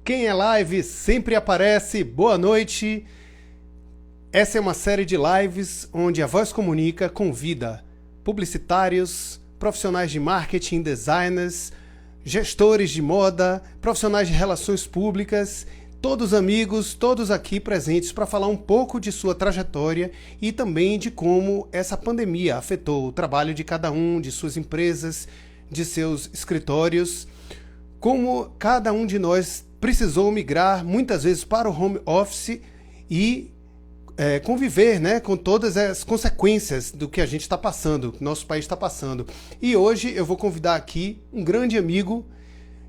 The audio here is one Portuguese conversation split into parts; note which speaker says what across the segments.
Speaker 1: Quem é live sempre aparece. Boa noite. Essa é uma série de lives onde a Voz Comunica convida publicitários, profissionais de marketing, designers, gestores de moda, profissionais de relações públicas, todos amigos, todos aqui presentes para falar um pouco de sua trajetória e também de como essa pandemia afetou o trabalho de cada um, de suas empresas, de seus escritórios, como cada um de nós precisou migrar muitas vezes para o home office e conviver, né, com todas as consequências do que a gente está passando, que nosso país está passando. E hoje eu vou convidar aqui um grande amigo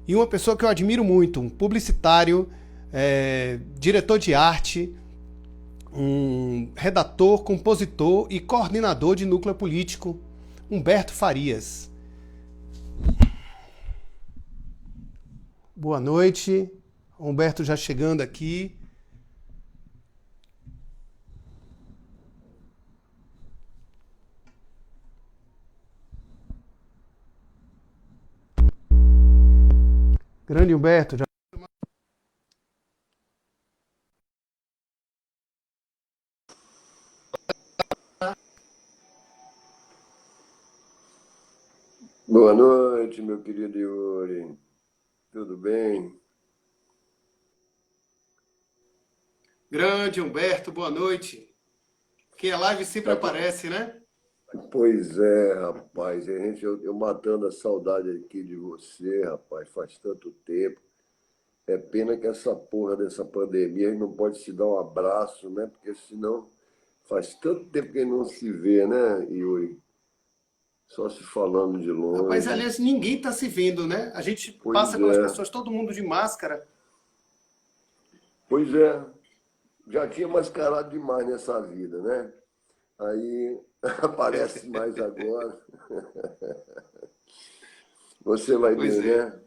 Speaker 1: e uma pessoa que eu admiro muito, um publicitário, diretor de arte, um redator, compositor e coordenador de núcleo político, Humberto Farias. Boa noite, Humberto já chegando aqui. Grande Humberto, já...
Speaker 2: Boa noite, meu querido Yuri. Tudo bem?
Speaker 1: Grande Humberto, boa noite. Quem é live sempre
Speaker 2: Tá...
Speaker 1: aparece, né?
Speaker 2: Pois é, rapaz. Eu matando a saudade aqui de você, rapaz, faz tanto tempo. É pena que essa porra dessa pandemia a gente não pode se dar um abraço, né? Porque senão faz tanto tempo que a gente não se vê, né, Yuri? Só se falando de
Speaker 1: Rapaz,
Speaker 2: longe.
Speaker 1: aliás, ninguém está se vendo, né? A gente
Speaker 2: Pois
Speaker 1: passa pelas
Speaker 2: é,
Speaker 1: pessoas, todo mundo de máscara.
Speaker 2: pois é. Já tinha mascarado demais nessa vida, né? Aí aparece mais agora. Você vai
Speaker 1: Pois
Speaker 2: bem,
Speaker 1: é,
Speaker 2: né?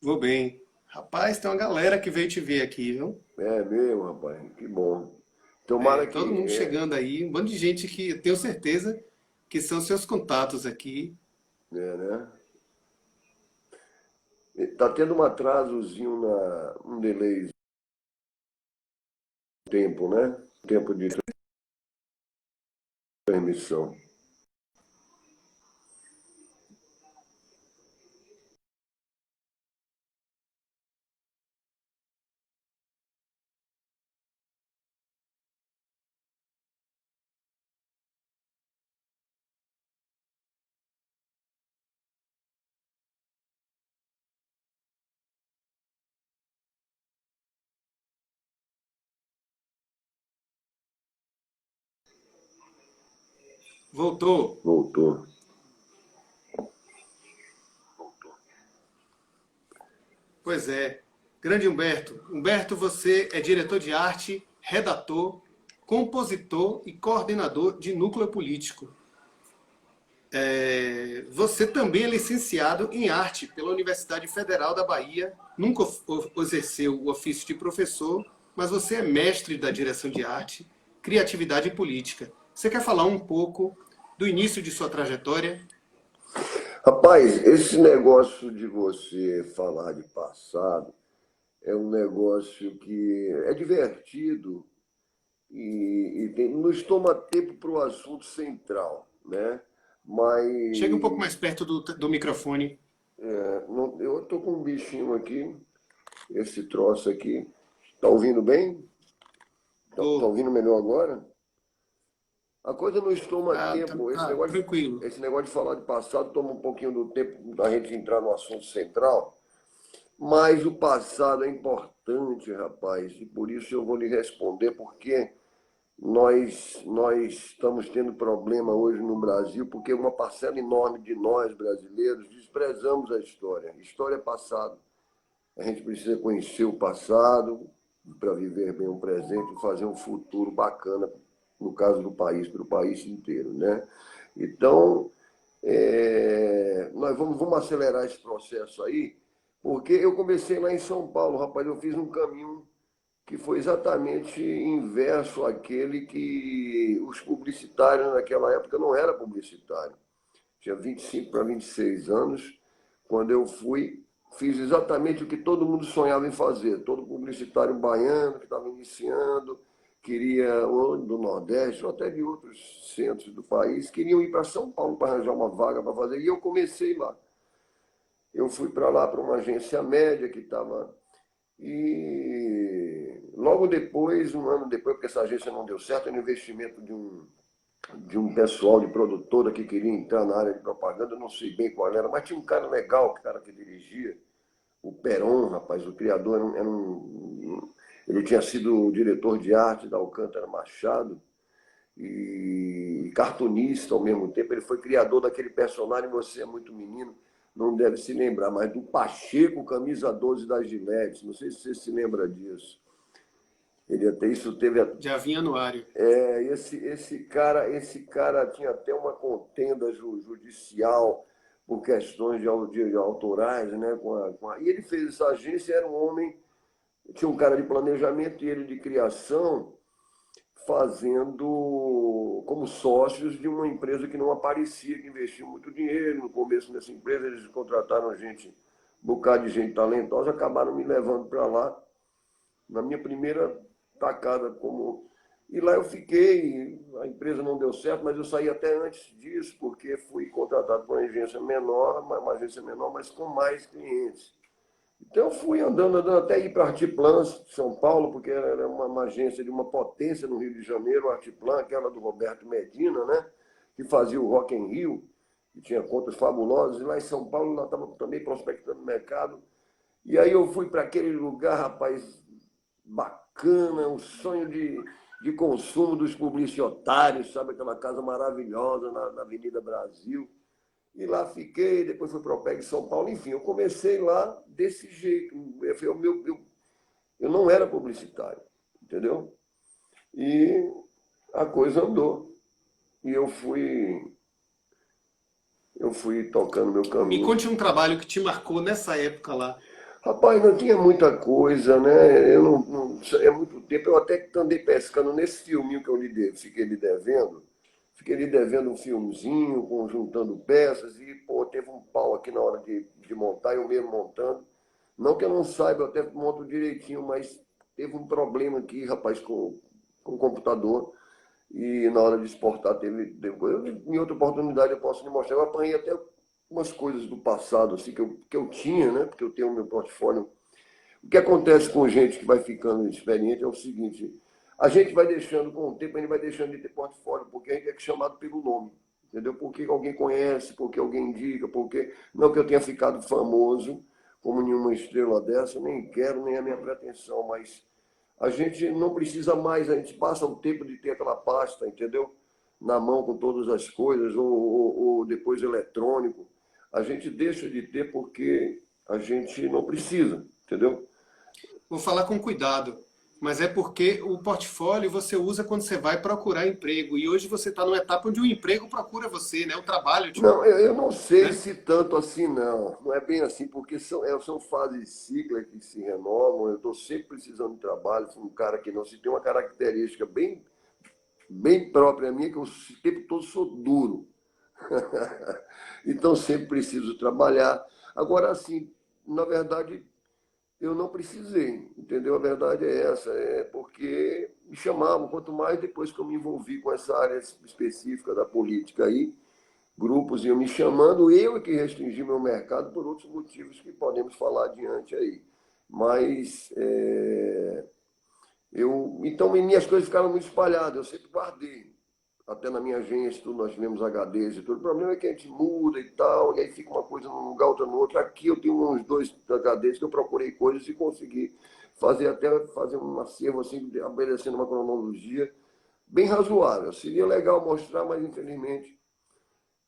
Speaker 1: vou bem. Rapaz, tem uma galera que veio te ver aqui, viu?
Speaker 2: É mesmo, rapaz. Que bom. Tomara que.
Speaker 1: Todo mundo chegando aí, um bando de gente que eu tenho certeza que são seus contatos aqui.
Speaker 2: Né? Tá tendo um atrasozinho, um delay de tempo, né? Tempo de transmissão.
Speaker 1: Voltou.
Speaker 2: Voltou.
Speaker 1: Pois é. Grande Humberto. Humberto, você é diretor de arte, redator, compositor e coordenador de núcleo político. Você também é licenciado em arte pela Universidade Federal da Bahia. Nunca exerceu o ofício de professor, mas você é mestre da direção de arte, criatividade e política. Você quer falar um pouco do início de sua trajetória?
Speaker 2: Rapaz, esse negócio de você falar de passado é um negócio que é divertido nos toma tempo para o assunto central, né?
Speaker 1: Chegue um pouco
Speaker 2: Mas
Speaker 1: mais perto do microfone.
Speaker 2: eu tô com um bichinho aqui, esse troço aqui. Tá ouvindo bem? Tá
Speaker 1: Tô.
Speaker 2: ouvindo melhor agora? A coisa não toma tempo.
Speaker 1: Tranquilo.
Speaker 2: Esse negócio de falar de passado toma um pouquinho do tempo da gente entrar no assunto central. Mas o passado é importante, rapaz. E por isso eu vou lhe responder, porque nós estamos tendo problema hoje no Brasil, porque uma parcela enorme de nós, brasileiros, desprezamos a história. História é passado. A gente precisa conhecer o passado para viver bem o presente e fazer um futuro bacana, no caso do país, para o país inteiro, né? Então, nós vamos acelerar esse processo aí, porque eu comecei lá em São Paulo, rapaz, eu fiz um caminho que foi exatamente inverso àquele que os publicitários naquela época não era publicitário. Tinha 25 para 26 anos, quando eu fui fiz exatamente o que todo mundo sonhava em fazer. Todo publicitário baiano que estava iniciando, queria, ou do Nordeste, ou até de outros centros do país, queriam ir para São Paulo para arranjar uma vaga para fazer. E eu comecei lá. Eu fui para lá, para uma agência média que estava. E logo depois, um ano depois, porque essa agência não deu certo, era um investimento de um pessoal de produtora que queria entrar na área de propaganda, eu não sei bem qual era, mas tinha um cara legal, o cara que dirigia, o Peron, rapaz, o criador, ele tinha sido diretor de arte da Alcântara Machado e cartunista ao mesmo tempo. Ele foi criador daquele personagem, você é muito menino, não deve se lembrar, mas do Pacheco, camisa 12 da Gillette. Não sei se você se lembra disso. Ele até isso teve.
Speaker 1: Já vinha no ar.
Speaker 2: Esse cara tinha até uma contenda judicial por questões de autorais, né? E ele fez essa agência, era um homem, tinha um cara de planejamento e ele de criação, fazendo como sócios de uma empresa que não aparecia, que investiu muito dinheiro. No começo dessa empresa, eles contrataram gente, um bocado de gente talentosa, acabaram me levando para lá, na minha primeira tacada como. E lá eu fiquei, a empresa não deu certo, mas eu saí até antes disso, porque fui contratado por uma agência menor, mas com mais clientes. Então eu fui andando até ir para a Artiplan, São Paulo, porque era uma agência de uma potência no Rio de Janeiro, a Artiplan, aquela do Roberto Medina, né? Que fazia o Rock in Rio, que tinha contas fabulosas, e lá em São Paulo nós estávamos também prospectando o mercado. E aí eu fui para aquele lugar, rapaz, bacana, um sonho de consumo dos publicitários, sabe? Aquela casa maravilhosa na Avenida Brasil. E lá fiquei, depois fui para o PEG São Paulo, enfim, eu comecei lá desse jeito. Eu não era publicitário, entendeu? E a coisa andou. E eu fui tocando meu
Speaker 1: Me
Speaker 2: caminho.
Speaker 1: conte um trabalho que te marcou nessa época lá.
Speaker 2: Rapaz, não tinha muita coisa, né? Eu é muito tempo. Eu até que andei pescando nesse filminho que eu fiquei lhe devendo. Fiquei lhe devendo um filmezinho, juntando peças, e, pô, teve um pau aqui na hora de montar, eu mesmo montando. Não que eu não saiba, eu até monto direitinho, mas teve um problema aqui, rapaz, com o computador. E na hora de exportar teve coisa. Em outra oportunidade eu posso lhe mostrar. Eu apanhei até umas coisas do passado, assim, que eu tinha, né? Porque eu tenho o meu portfólio. O que acontece com gente que vai ficando experiente é o seguinte: a gente vai deixando, com o tempo, a gente vai deixando de ter portfólio, porque a gente é chamado pelo nome, entendeu? Porque alguém conhece, porque alguém indica, porque. Não que eu tenha ficado famoso como nenhuma estrela dessa, nem quero, nem é a minha pretensão, mas a gente não precisa mais, a gente passa o tempo de ter aquela pasta, entendeu? Na mão com todas as coisas, ou depois eletrônico. A gente deixa de ter porque a gente não precisa, entendeu?
Speaker 1: Vou falar com cuidado, mas é porque o portfólio você usa quando você vai procurar emprego. E hoje você está numa etapa onde o emprego procura você, né? O trabalho,
Speaker 2: Não, eu não sei
Speaker 1: né?
Speaker 2: se tanto assim, não. Não é bem assim, porque são fases cíclicas que se renovam. Eu estou sempre precisando de trabalho. Sou um cara que não se tem uma característica bem própria minha, que eu o tempo todo sou duro. Então sempre preciso trabalhar. Agora, assim, na verdade, eu não precisei, entendeu? A verdade é essa, é porque me chamavam, quanto mais depois que eu me envolvi com essa área específica da política aí, grupos iam me chamando, eu é que restringi meu mercado por outros motivos que podemos falar adiante aí. Mas então minhas coisas ficaram muito espalhadas, eu sempre guardei. Até na minha agência, tudo, nós tivemos HDs e tudo. O problema é que a gente muda e tal, e aí fica uma coisa num lugar, outra no outro. Aqui eu tenho uns 2 HDs que eu procurei coisas e consegui fazer um acervo assim, obedecendo uma cronologia bem razoável. Seria legal mostrar, mas infelizmente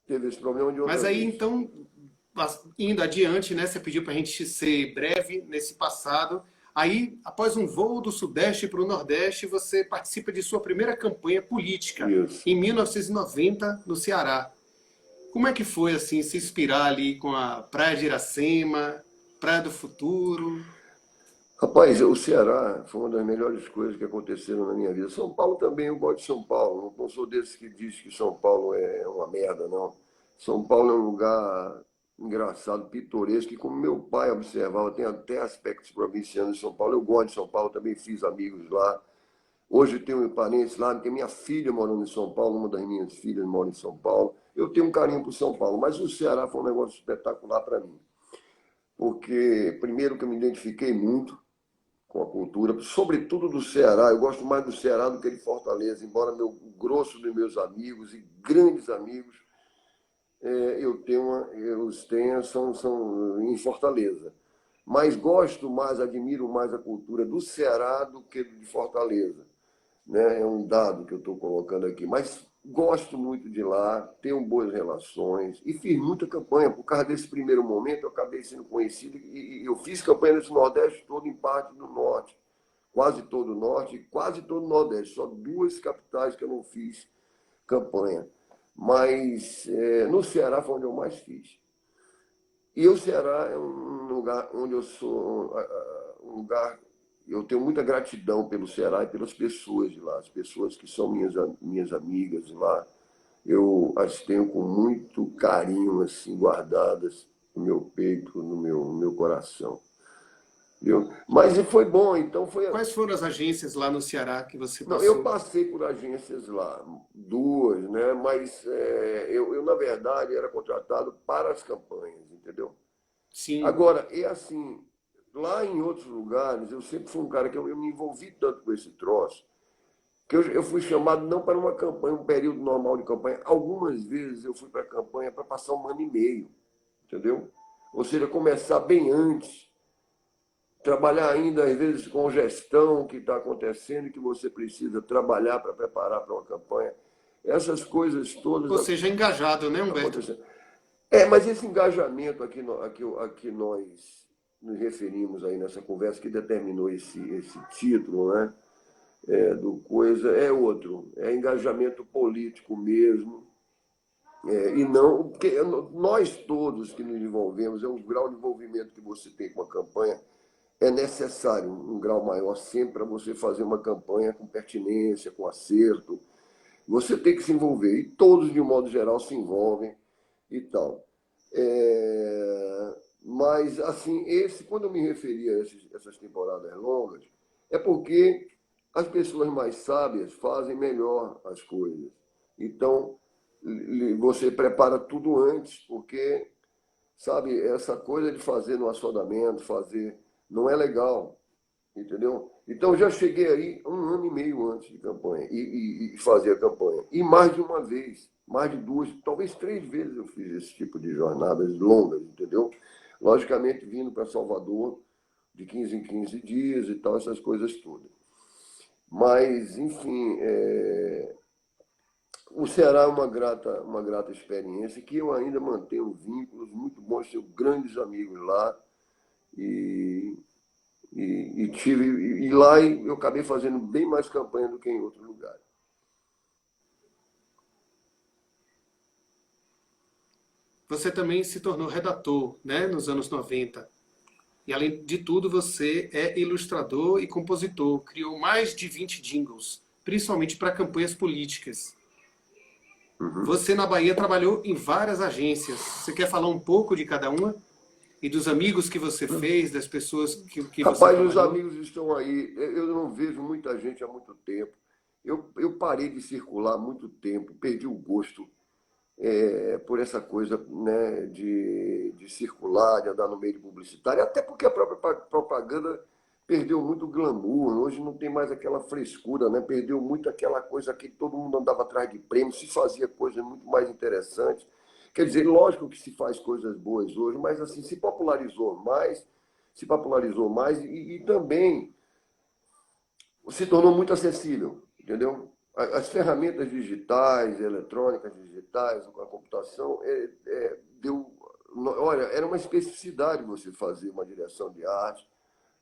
Speaker 2: teve esse problema de
Speaker 1: Mas
Speaker 2: outra
Speaker 1: aí,
Speaker 2: vez.
Speaker 1: então, indo adiante, né? Você pediu para a gente ser breve nesse passado. Aí, após um voo do Sudeste para o Nordeste, você participa de sua primeira campanha política,
Speaker 2: Isso.
Speaker 1: em 1990, no Ceará. Como é que foi, assim, se inspirar ali com a Praia de Iracema, Praia do Futuro?
Speaker 2: Rapaz, o Ceará foi uma das melhores coisas que aconteceram na minha vida. São Paulo também, eu gosto de São Paulo. Não sou desses que diz que São Paulo é uma merda, não. São Paulo é um lugar. engraçado, pitoresco, que como meu pai observava, tem até aspectos provincianos de São Paulo. Eu gosto de São Paulo, também fiz amigos lá. Hoje eu tenho parentes lá, tem minha filha morando em São Paulo, uma das minhas filhas mora em São Paulo. Eu tenho um carinho por São Paulo, mas o Ceará foi um negócio espetacular para mim. Porque, primeiro, que eu me identifiquei muito com a cultura, sobretudo do Ceará. Eu gosto mais do Ceará do que de Fortaleza, embora o grosso dos meus amigos e grandes amigos eu tenha são em Fortaleza. Mas gosto mais, admiro mais a cultura do Ceará do que de Fortaleza, né? É um dado que eu estou colocando aqui. Mas gosto muito de lá, tenho boas relações e fiz muita campanha. Por causa desse primeiro momento, eu acabei sendo conhecido e eu fiz campanha nesse Nordeste todo, em parte do Norte. Quase todo o Norte e quase todo o Nordeste. Só duas capitais que eu não fiz campanha. Mas no Ceará foi onde eu mais fiz. E o Ceará é um lugar onde eu sou, um lugar, eu tenho muita gratidão pelo Ceará e pelas pessoas de lá, as pessoas que são minhas amigas de lá, eu as tenho com muito carinho assim guardadas no meu peito, no meu coração. Viu? Mas foi bom, então foi.
Speaker 1: Quais foram as agências lá no Ceará que você
Speaker 2: Não, eu
Speaker 1: passou?
Speaker 2: passei por agências lá, duas, né? Mas na verdade, era contratado para as campanhas, entendeu?
Speaker 1: Sim.
Speaker 2: Agora, é assim, lá em outros lugares, eu sempre fui um cara que eu me envolvi tanto com esse troço, que eu fui chamado não para uma campanha, um período normal de campanha. Algumas vezes eu fui para a campanha para passar um ano e meio, entendeu? Ou seja, começar bem antes, trabalhar ainda, às vezes, com gestão que está acontecendo e que você precisa trabalhar para preparar para uma campanha. Essas coisas todas
Speaker 1: Ou seja, engajado, né, Humberto?
Speaker 2: acontecendo. Mas esse engajamento a que nós nos referimos aí nessa conversa que determinou esse título, né, do coisa, é outro. É engajamento político mesmo. E não, porque nós todos que nos envolvemos, é um grau de envolvimento que você tem com a campanha, é necessário um grau maior sempre para você fazer uma campanha com pertinência, com acerto. Você tem que se envolver, e todos, de um modo geral, se envolvem e tal. Mas, assim, quando eu me referi a essas temporadas longas, é porque as pessoas mais sábias fazem melhor as coisas. Então, você prepara tudo antes, porque, sabe, essa coisa de fazer no assodamento, fazer, não é legal, entendeu? Então, eu já cheguei aí um ano e meio antes de campanha e fazer a campanha. E mais de uma vez, mais de duas, talvez três vezes eu fiz esse tipo de jornadas longas, entendeu? Logicamente, vindo para Salvador de 15 em 15 dias e tal, essas coisas todas. Mas, enfim, o Ceará é uma grata experiência que eu ainda mantenho vínculos muito bons, tenho grandes amigos lá e, e lá eu acabei fazendo bem mais campanha do que em outro lugar.
Speaker 1: Você também se tornou redator, né, nos anos 90. E além de tudo, você é ilustrador e compositor. Criou mais de 20 jingles, principalmente para campanhas políticas.
Speaker 2: Uhum.
Speaker 1: Você na Bahia trabalhou em várias agências. Você quer falar um pouco de cada uma? E dos amigos que você fez, das pessoas que você
Speaker 2: Rapaz, os
Speaker 1: trabalhou?
Speaker 2: amigos estão aí. Eu não vejo muita gente há muito tempo. Eu parei de circular há muito tempo, perdi o gosto por essa coisa, né, de circular, de andar no meio de publicitário, até porque a própria propaganda perdeu muito glamour, hoje não tem mais aquela frescura, né? Perdeu muito aquela coisa que todo mundo andava atrás de prêmio, se fazia coisas muito mais interessantes. Quer dizer, lógico que se faz coisas boas hoje, mas assim, se popularizou mais e também se tornou muito acessível, entendeu? As ferramentas digitais, eletrônicas digitais, a computação, deu. Olha, era uma especificidade você fazer uma direção de arte,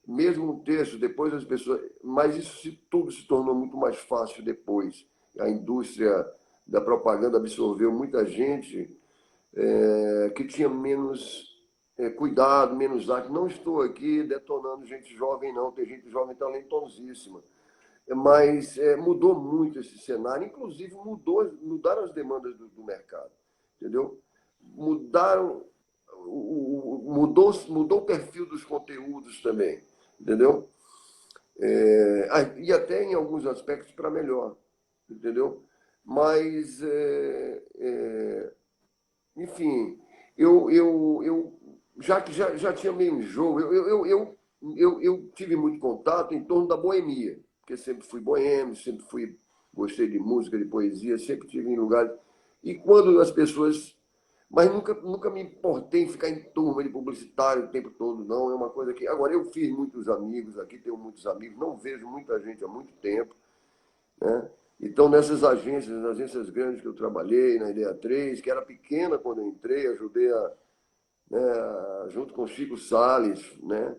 Speaker 2: mesmo um texto, depois as pessoas. Mas tudo se tornou muito mais fácil depois. A indústria da propaganda absorveu muita gente que tinha menos cuidado, menos arte. Não estou aqui detonando gente jovem, não, tem gente jovem talentosíssima. Mas mudou muito esse cenário, inclusive mudaram as demandas do mercado, entendeu? Mudaram mudou o perfil dos conteúdos também, entendeu? E até em alguns aspectos para melhor, entendeu? Mas, enfim, eu já que já tinha meio enjoo, eu tive muito contato em torno da boemia, porque sempre fui boêmio, gostei de música, de poesia, sempre tive em lugares. E quando as pessoas. Mas nunca me importei em ficar em turma de publicitário o tempo todo, não. É uma coisa que. Agora, eu fiz muitos amigos aqui, tenho muitos amigos, não vejo muita gente há muito tempo, né? Então, nessas agências, nas agências grandes que eu trabalhei, na Ideia 3, que era pequena quando eu entrei, ajudei junto com o Chico Salles, né?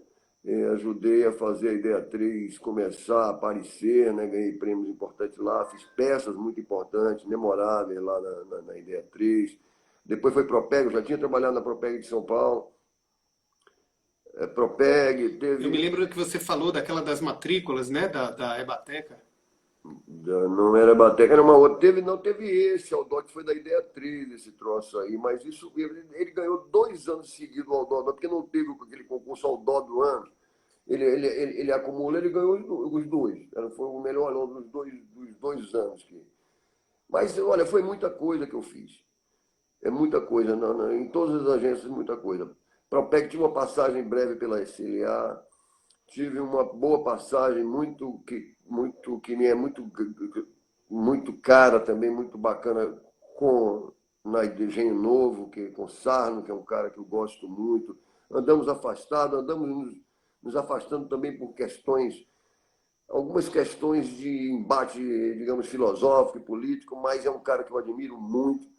Speaker 2: Ajudei a fazer a Ideia 3 começar a aparecer, né? Ganhei prêmios importantes lá, fiz peças muito importantes, memoráveis lá na Ideia 3. Depois foi Propeg, eu já tinha trabalhado na Propeg de São Paulo. Propeg,
Speaker 1: Eu me
Speaker 2: teve.
Speaker 1: lembro que você falou daquela das matrículas, né, da Ebateca.
Speaker 2: Não era Bateca, era uma outra. Não teve esse, Aldó, que foi da Ideia 3, esse troço aí, mas isso, ele ganhou 2 anos seguidos o Aldó, porque não teve aquele concurso Aldó do ano. Ele acumulou, ele ganhou os dois. Foi o melhor aluno dos 2 anos. Mas, olha, foi muita coisa que eu fiz. É muita coisa, em todas as agências, muita coisa. Propec tive uma passagem breve pela SLA, tive uma boa passagem, que me é muito cara também, muito bacana, na Engenho Novo, com Sarno, que é um cara que eu gosto muito. Andamos afastados, nos afastando também por algumas questões de embate, digamos, filosófico e político, mas é um cara que eu admiro muito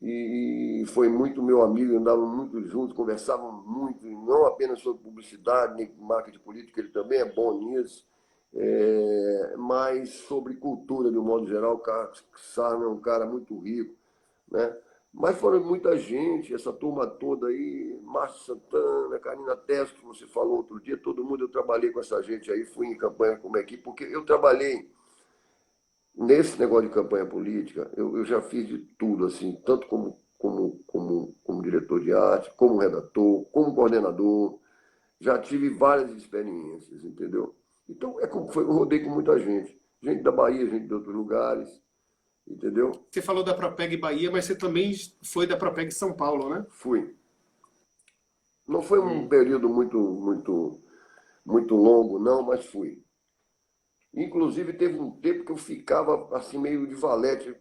Speaker 2: e foi muito meu amigo, andávamos muito juntos, conversávamos muito, não apenas sobre publicidade, nem marketing político, ele também é bom nisso, mas sobre cultura de um modo geral. O Carlos Sarno é um cara muito rico, né? Mas foram muita gente, essa turma toda aí, Márcio Santana, Karina Testa, que você falou outro dia, todo mundo, eu trabalhei com essa gente aí, fui em campanha como equipe, porque eu trabalhei nesse negócio de campanha política, eu já fiz de tudo, assim, tanto como diretor de arte, como redator, como coordenador. Já tive várias experiências, entendeu? Então, eu rodei com muita gente. Gente da Bahia, gente de outros lugares, entendeu?
Speaker 1: Você falou da Propeg Bahia, mas você também foi da Propeg São Paulo, né?
Speaker 2: Fui. Não foi um
Speaker 1: Hum.
Speaker 2: período muito longo, não, mas fui. Inclusive, teve um tempo que eu ficava assim meio de valete.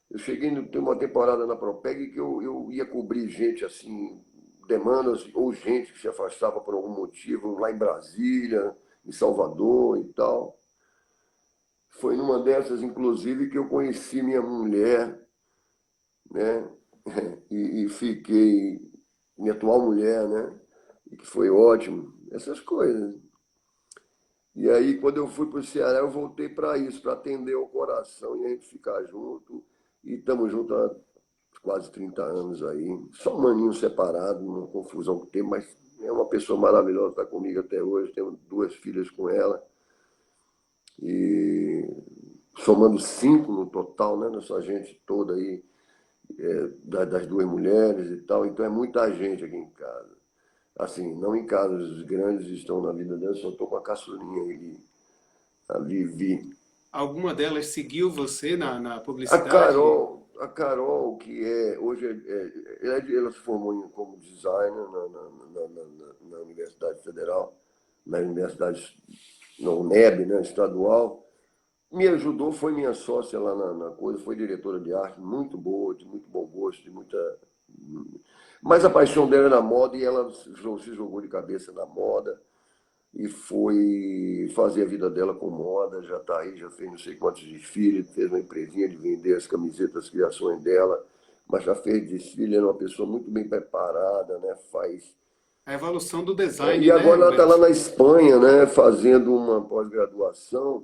Speaker 2: Eu cheguei tem uma temporada na Propeg que eu ia cobrir gente assim, demandas ou gente que se afastava por algum motivo lá em Brasília, em Salvador e tal. Foi numa dessas, inclusive, que eu conheci minha mulher, né? E fiquei, minha atual mulher, né? E que foi ótimo. Essas coisas. E aí, quando eu fui para o Ceará, eu voltei para isso, para atender o coração e a gente ficar junto. E estamos juntos há quase 30 anos aí. Só um aninho separado, uma confusão que tem, mas é uma pessoa maravilhosa, está comigo até hoje. Tenho 2 filhas com ela. E somando 5 no total, né? Nessa gente toda aí, das 2 mulheres e tal. Então é muita gente aqui em casa. Assim, não em casa, os grandes estão na vida dela, só estou com a caçulinha aí, a Vivi.
Speaker 1: Alguma delas seguiu você na
Speaker 2: A
Speaker 1: publicidade?
Speaker 2: Carol, a Carol, que hoje ela se formou como designer na Universidade Federal, na Universidade, na UNEB, né, estadual. Me ajudou, foi minha sócia lá na coisa, foi diretora de arte, muito boa, de muito bom gosto, de muita. Mas a paixão dela era moda e ela se jogou de cabeça na moda e foi fazer a vida dela com moda. Já está aí, já fez não sei quantos desfiles, fez uma empresinha de vender as camisetas, as criações dela, mas já fez desfile, era uma pessoa muito bem preparada, né?
Speaker 1: A evolução do design,
Speaker 2: E
Speaker 1: né,
Speaker 2: agora ela está lá
Speaker 1: Humberto?
Speaker 2: na Espanha, né? Fazendo uma pós-graduação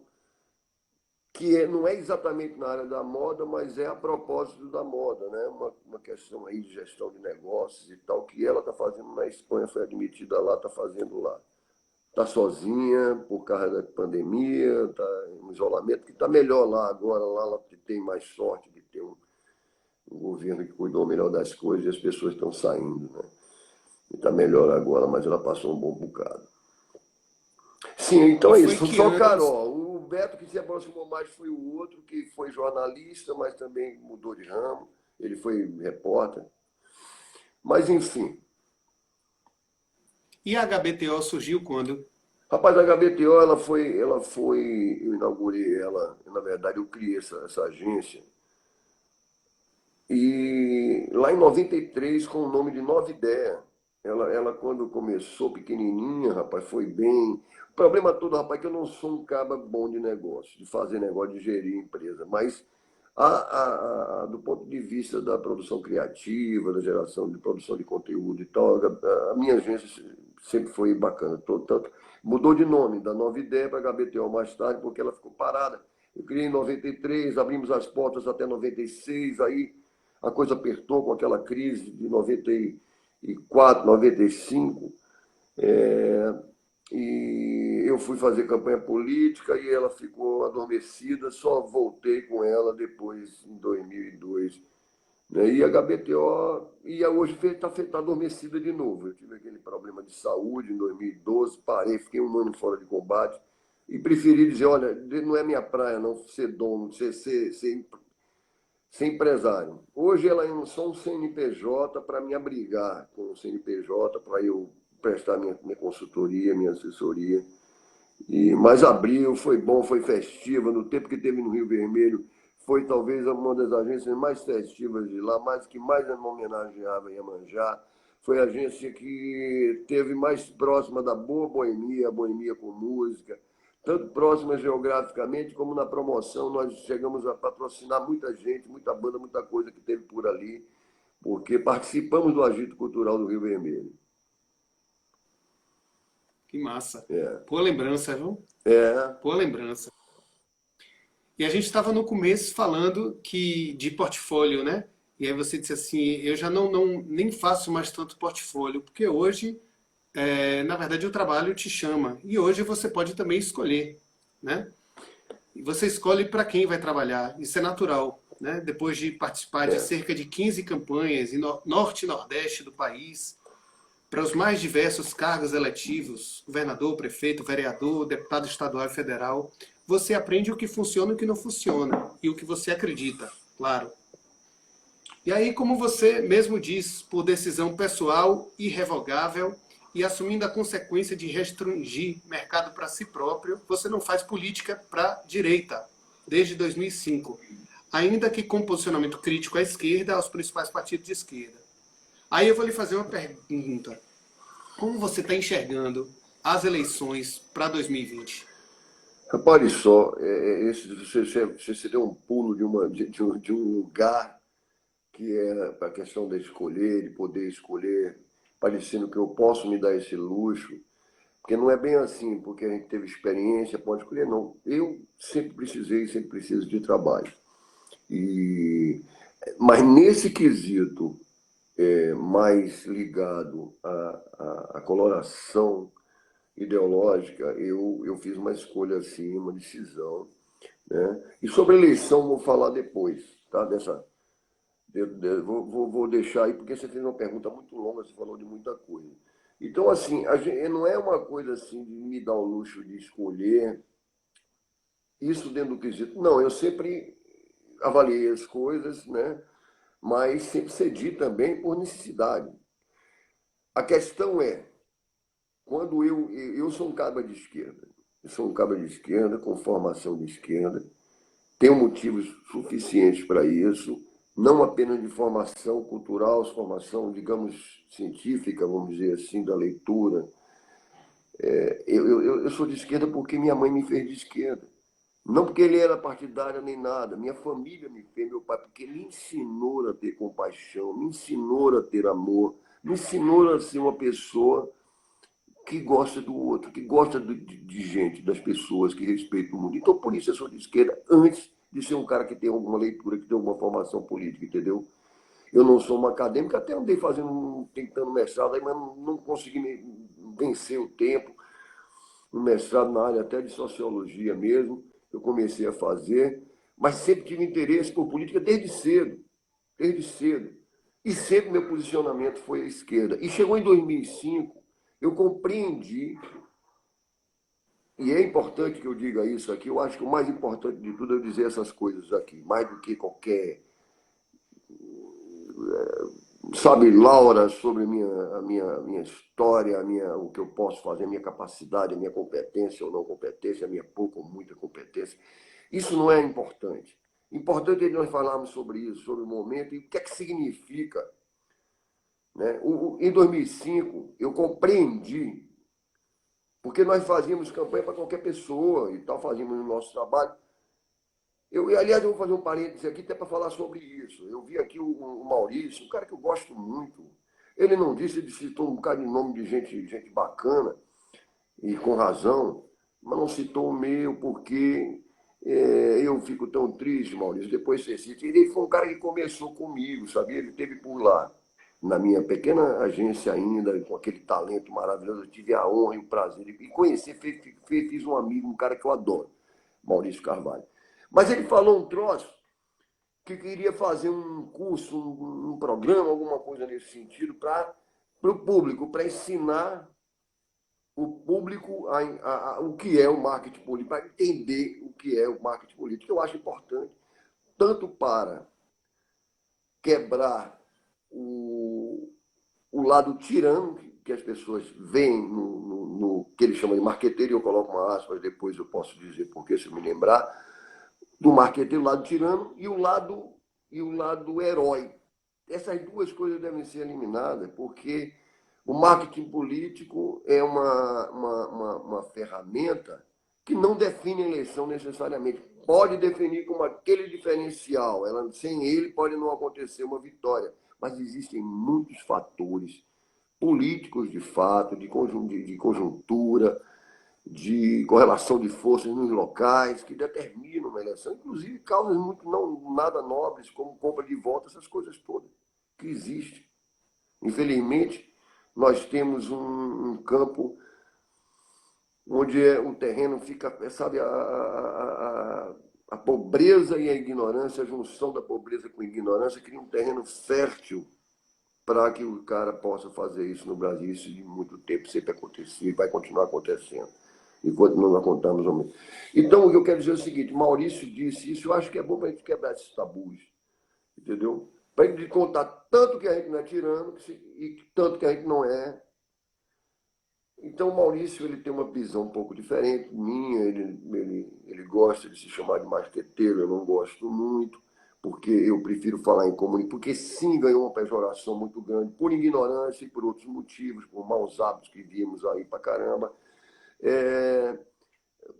Speaker 2: que não é exatamente na área da moda, mas é a propósito da moda, né? Uma questão aí de gestão de negócios e tal, que ela está fazendo na Espanha, foi admitida lá, está fazendo lá. Está sozinha por causa da pandemia, está em isolamento, que está melhor lá agora, lá ela tem mais sorte de ter um governo que cuidou melhor das coisas e as pessoas estão saindo, né? Está melhor agora, mas ela passou um bom bocado. Sim, então
Speaker 1: E
Speaker 2: é
Speaker 1: foi
Speaker 2: isso.
Speaker 1: que
Speaker 2: Só o
Speaker 1: anos.
Speaker 2: Carol. O Beto que se aproximou mais foi o outro, que foi jornalista, mas também mudou de ramo. Ele foi repórter. Mas, enfim.
Speaker 1: E a HBTO surgiu quando?
Speaker 2: Rapaz, a HBTO, eu inaugurei ela, na verdade, eu criei essa agência. E lá em 93, com o nome de Nova Ideia. Ela, quando começou pequenininha, rapaz, foi bem. O problema todo, rapaz, é que eu não sou um cara bom de negócio, de fazer negócio, de gerir empresa. Mas, do ponto de vista da produção criativa, da geração de produção de conteúdo e tal, a minha agência sempre foi bacana. Tanto, mudou de nome, da Nova Ideia para HBTO mais tarde, porque ela ficou parada. Eu criei em 93, abrimos as portas até 96, aí a coisa apertou com aquela crise de 94, 95, é, e eu fui fazer campanha política e ela ficou adormecida, só voltei com ela depois, em 2002. Né? E a HBTO, e hoje está adormecida de novo. Eu tive aquele problema de saúde em 2012, parei, fiquei um ano fora de combate e preferi dizer, olha, não é minha praia não ser dono, ser empresário. Hoje ela é só um CNPJ para me abrigar com o CNPJ, para eu prestar minha consultoria, minha assessoria. Mas abril foi bom, foi festiva. No tempo que teve no Rio Vermelho, foi talvez uma das agências mais festivas de lá, mais que mais homenageava Iemanjá. Foi a agência que teve mais próxima da boa boemia, a boemia com música, tanto próxima geograficamente como na promoção. Nós chegamos a patrocinar muita gente, muita banda, muita coisa que teve por ali, porque participamos do agito cultural do Rio Vermelho.
Speaker 1: Que massa.
Speaker 2: É,
Speaker 1: Boa lembrança, viu?
Speaker 2: é,
Speaker 1: Boa lembrança. E a gente estava no começo falando que de portfólio, né? E aí você disse assim, eu já nem faço mais tanto portfólio, porque hoje, na verdade, o trabalho te chama. E hoje você pode também escolher, né? E você escolhe para quem vai trabalhar. Isso é natural, né? Depois de participar de
Speaker 2: é.
Speaker 1: cerca de 15 campanhas em norte e nordeste do país, para os mais diversos cargos eletivos, governador, prefeito, vereador, deputado estadual e federal, você aprende o que funciona e o que não funciona, e o que você acredita, claro. E aí, como você mesmo diz, por decisão pessoal, irrevogável, e assumindo a consequência de restringir mercado para si próprio, você não faz política para a direita, desde 2005, ainda que com posicionamento crítico à esquerda, aos principais partidos de esquerda. Aí eu vou lhe fazer uma pergunta. Como você está enxergando as eleições para 2020?
Speaker 2: Repare só, você se deu um pulo de um lugar que é para a questão de escolher, de poder escolher, parecendo que eu posso me dar esse luxo, porque não é bem assim, porque a gente teve experiência, pode escolher, não. Eu sempre precisei, sempre preciso de trabalho. E, mas nesse quesito mais ligado à coloração ideológica, eu fiz uma escolha assim, uma decisão. Né? E sobre a eleição, vou falar depois, tá? Vou deixar aí, porque você fez uma pergunta muito longa, você falou de muita coisa. Então, assim, não é uma coisa assim de me dar o luxo de escolher isso dentro do quesito. Não, eu sempre avaliei as coisas, né? Mas sempre cedi também por necessidade. A questão é, quando eu sou um cabra de esquerda, eu sou um cabra de esquerda, com formação de esquerda, tenho motivos suficientes para isso, não apenas de formação cultural, formação, digamos, científica, vamos dizer assim, da leitura. Eu sou de esquerda porque minha mãe me fez de esquerda. Não porque ele era partidário nem nada. Minha família me fez, meu pai, porque me ensinou a ter compaixão, me ensinou a ter amor, me ensinou a ser uma pessoa que gosta do outro, que gosta de gente, das pessoas, que respeita o mundo. Então, por isso eu sou de esquerda, antes de ser um cara que tem alguma leitura, que tem alguma formação política, entendeu? Eu não sou uma acadêmica, até andei tentando mestrado, aí, mas não consegui vencer o tempo. Um mestrado na área até de sociologia mesmo, eu comecei a fazer, mas sempre tive interesse por política desde cedo, desde cedo. E sempre meu posicionamento foi à esquerda. E chegou em 2005, eu compreendi, e é importante que eu diga isso aqui, eu acho que o mais importante de tudo é eu dizer essas coisas aqui, mais do que qualquer, sabe, Laura, sobre a minha história, o que eu posso fazer, a minha capacidade, a minha competência ou não competência, a minha pouca ou muita competência. Isso não é importante. Importante é nós falarmos sobre isso, sobre o momento e o que é que significa. Né? Em 2005, eu compreendi, porque nós fazíamos campanha para qualquer pessoa e tal, fazíamos o nosso trabalho. Aliás, eu vou fazer um parênteses aqui até para falar sobre isso. Eu vi aqui o Maurício, um cara que eu gosto muito. Ele não disse, ele citou um bocado de nome de gente bacana, e com razão, mas não citou o meu, porque eu fico tão triste, Maurício, depois você cita. Ele foi um cara que começou comigo, sabia? Ele esteve por lá, na minha pequena agência ainda, com aquele talento maravilhoso. Eu tive a honra e o prazer de conhecer, fiz um amigo, um cara que eu adoro, Maurício Carvalho. Mas ele falou um troço que queria fazer um curso, um programa, alguma coisa nesse sentido, para o público, para ensinar o público o que é o marketing político, para entender o que é o marketing político, que eu acho importante, tanto para quebrar o lado tirano que as pessoas veem no que ele chama de marqueteiro, e eu coloco uma aspas, depois eu posso dizer porque, se eu me lembrar, do marqueteiro, o lado tirano, e o lado herói. Essas duas coisas devem ser eliminadas, porque o marketing político é uma ferramenta que não define a eleição necessariamente. Pode definir como aquele diferencial. Sem ele pode não acontecer uma vitória. Mas existem muitos fatores políticos, de fato, de conjuntura, de correlação de forças nos locais, que determinam uma eleição, inclusive causas muito não nada nobres, como compra de voto, essas coisas todas, que existem. Infelizmente, nós temos um campo onde o terreno fica, sabe, a pobreza e a ignorância, a junção da pobreza com a ignorância, cria um terreno fértil para que o cara possa fazer isso no Brasil. Isso de muito tempo sempre aconteceu e vai continuar acontecendo. Enquanto não contamos ao menos. Então, o que eu quero dizer é o seguinte: Maurício disse isso, eu acho que é bom para a gente quebrar esses tabus, entendeu? Para a gente contar tanto que a gente não é tirano e tanto que a gente não é. Então, o Maurício ele tem uma visão um pouco diferente minha, ele gosta de se chamar de marqueteiro, eu não gosto muito, porque eu prefiro falar em comunicação, porque sim ganhou uma pejoração muito grande, por ignorância e por outros motivos, por maus hábitos que vimos aí pra caramba.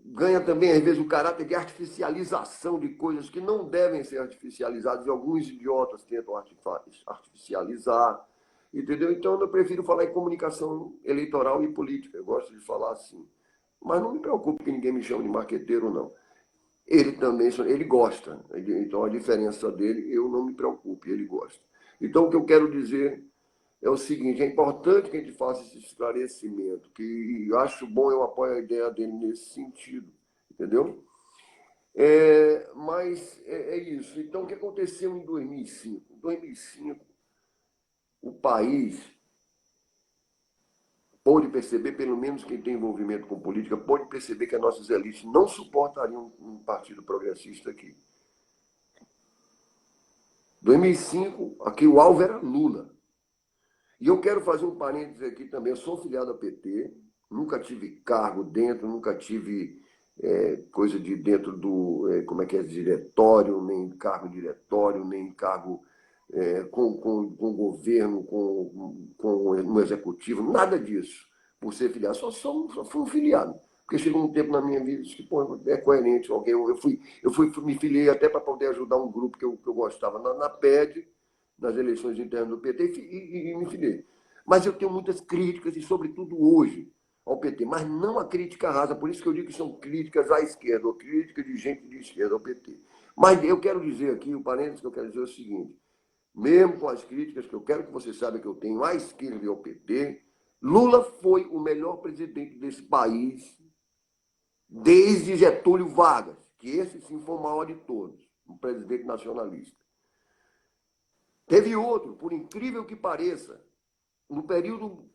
Speaker 2: Ganha também, às vezes, o caráter de artificialização de coisas que não devem ser artificializadas, e alguns idiotas tentam artificializar, entendeu? Então, eu prefiro falar em comunicação eleitoral e política, eu gosto de falar assim. Mas não me preocupe que ninguém me chame de marqueteiro, não. Ele também, ele gosta, então a diferença dele, eu não me preocupe, ele gosta. Então, o que eu quero dizer é o seguinte: é importante que a gente faça esse esclarecimento, que acho bom, eu apoio a ideia dele nesse sentido, entendeu? Mas é isso. Então, o que aconteceu em 2005? Em 2005, o país pôde perceber, pelo menos quem tem envolvimento com política, pôde perceber que as nossas elites não suportariam um partido progressista aqui. 2005, aqui o alvo era Lula. E eu quero fazer um parênteses aqui também. Eu sou filiado ao PT, nunca tive cargo dentro, nunca tive coisa de dentro do, como é que é, diretório, nem cargo diretório, nem cargo com o governo, no executivo, nada disso, por ser filiado. Só fui um filiado. Porque chegou um tempo na minha vida que, pô, é coerente. Me filiei até para poder ajudar um grupo que eu gostava na PED, nas eleições internas do PT, e me filiei. Mas eu tenho muitas críticas, e sobretudo hoje, ao PT, mas não a crítica rasa, por isso que eu digo que são críticas à esquerda, ou críticas de gente de esquerda ao PT. Mas eu quero dizer aqui, o parênteses que eu quero dizer é o seguinte: mesmo com as críticas que eu quero que você saiba que eu tenho à esquerda e ao PT, Lula foi o melhor presidente desse país desde Getúlio Vargas, que esse sim foi o maior de todos, um presidente nacionalista. Teve outro, por incrível que pareça, no período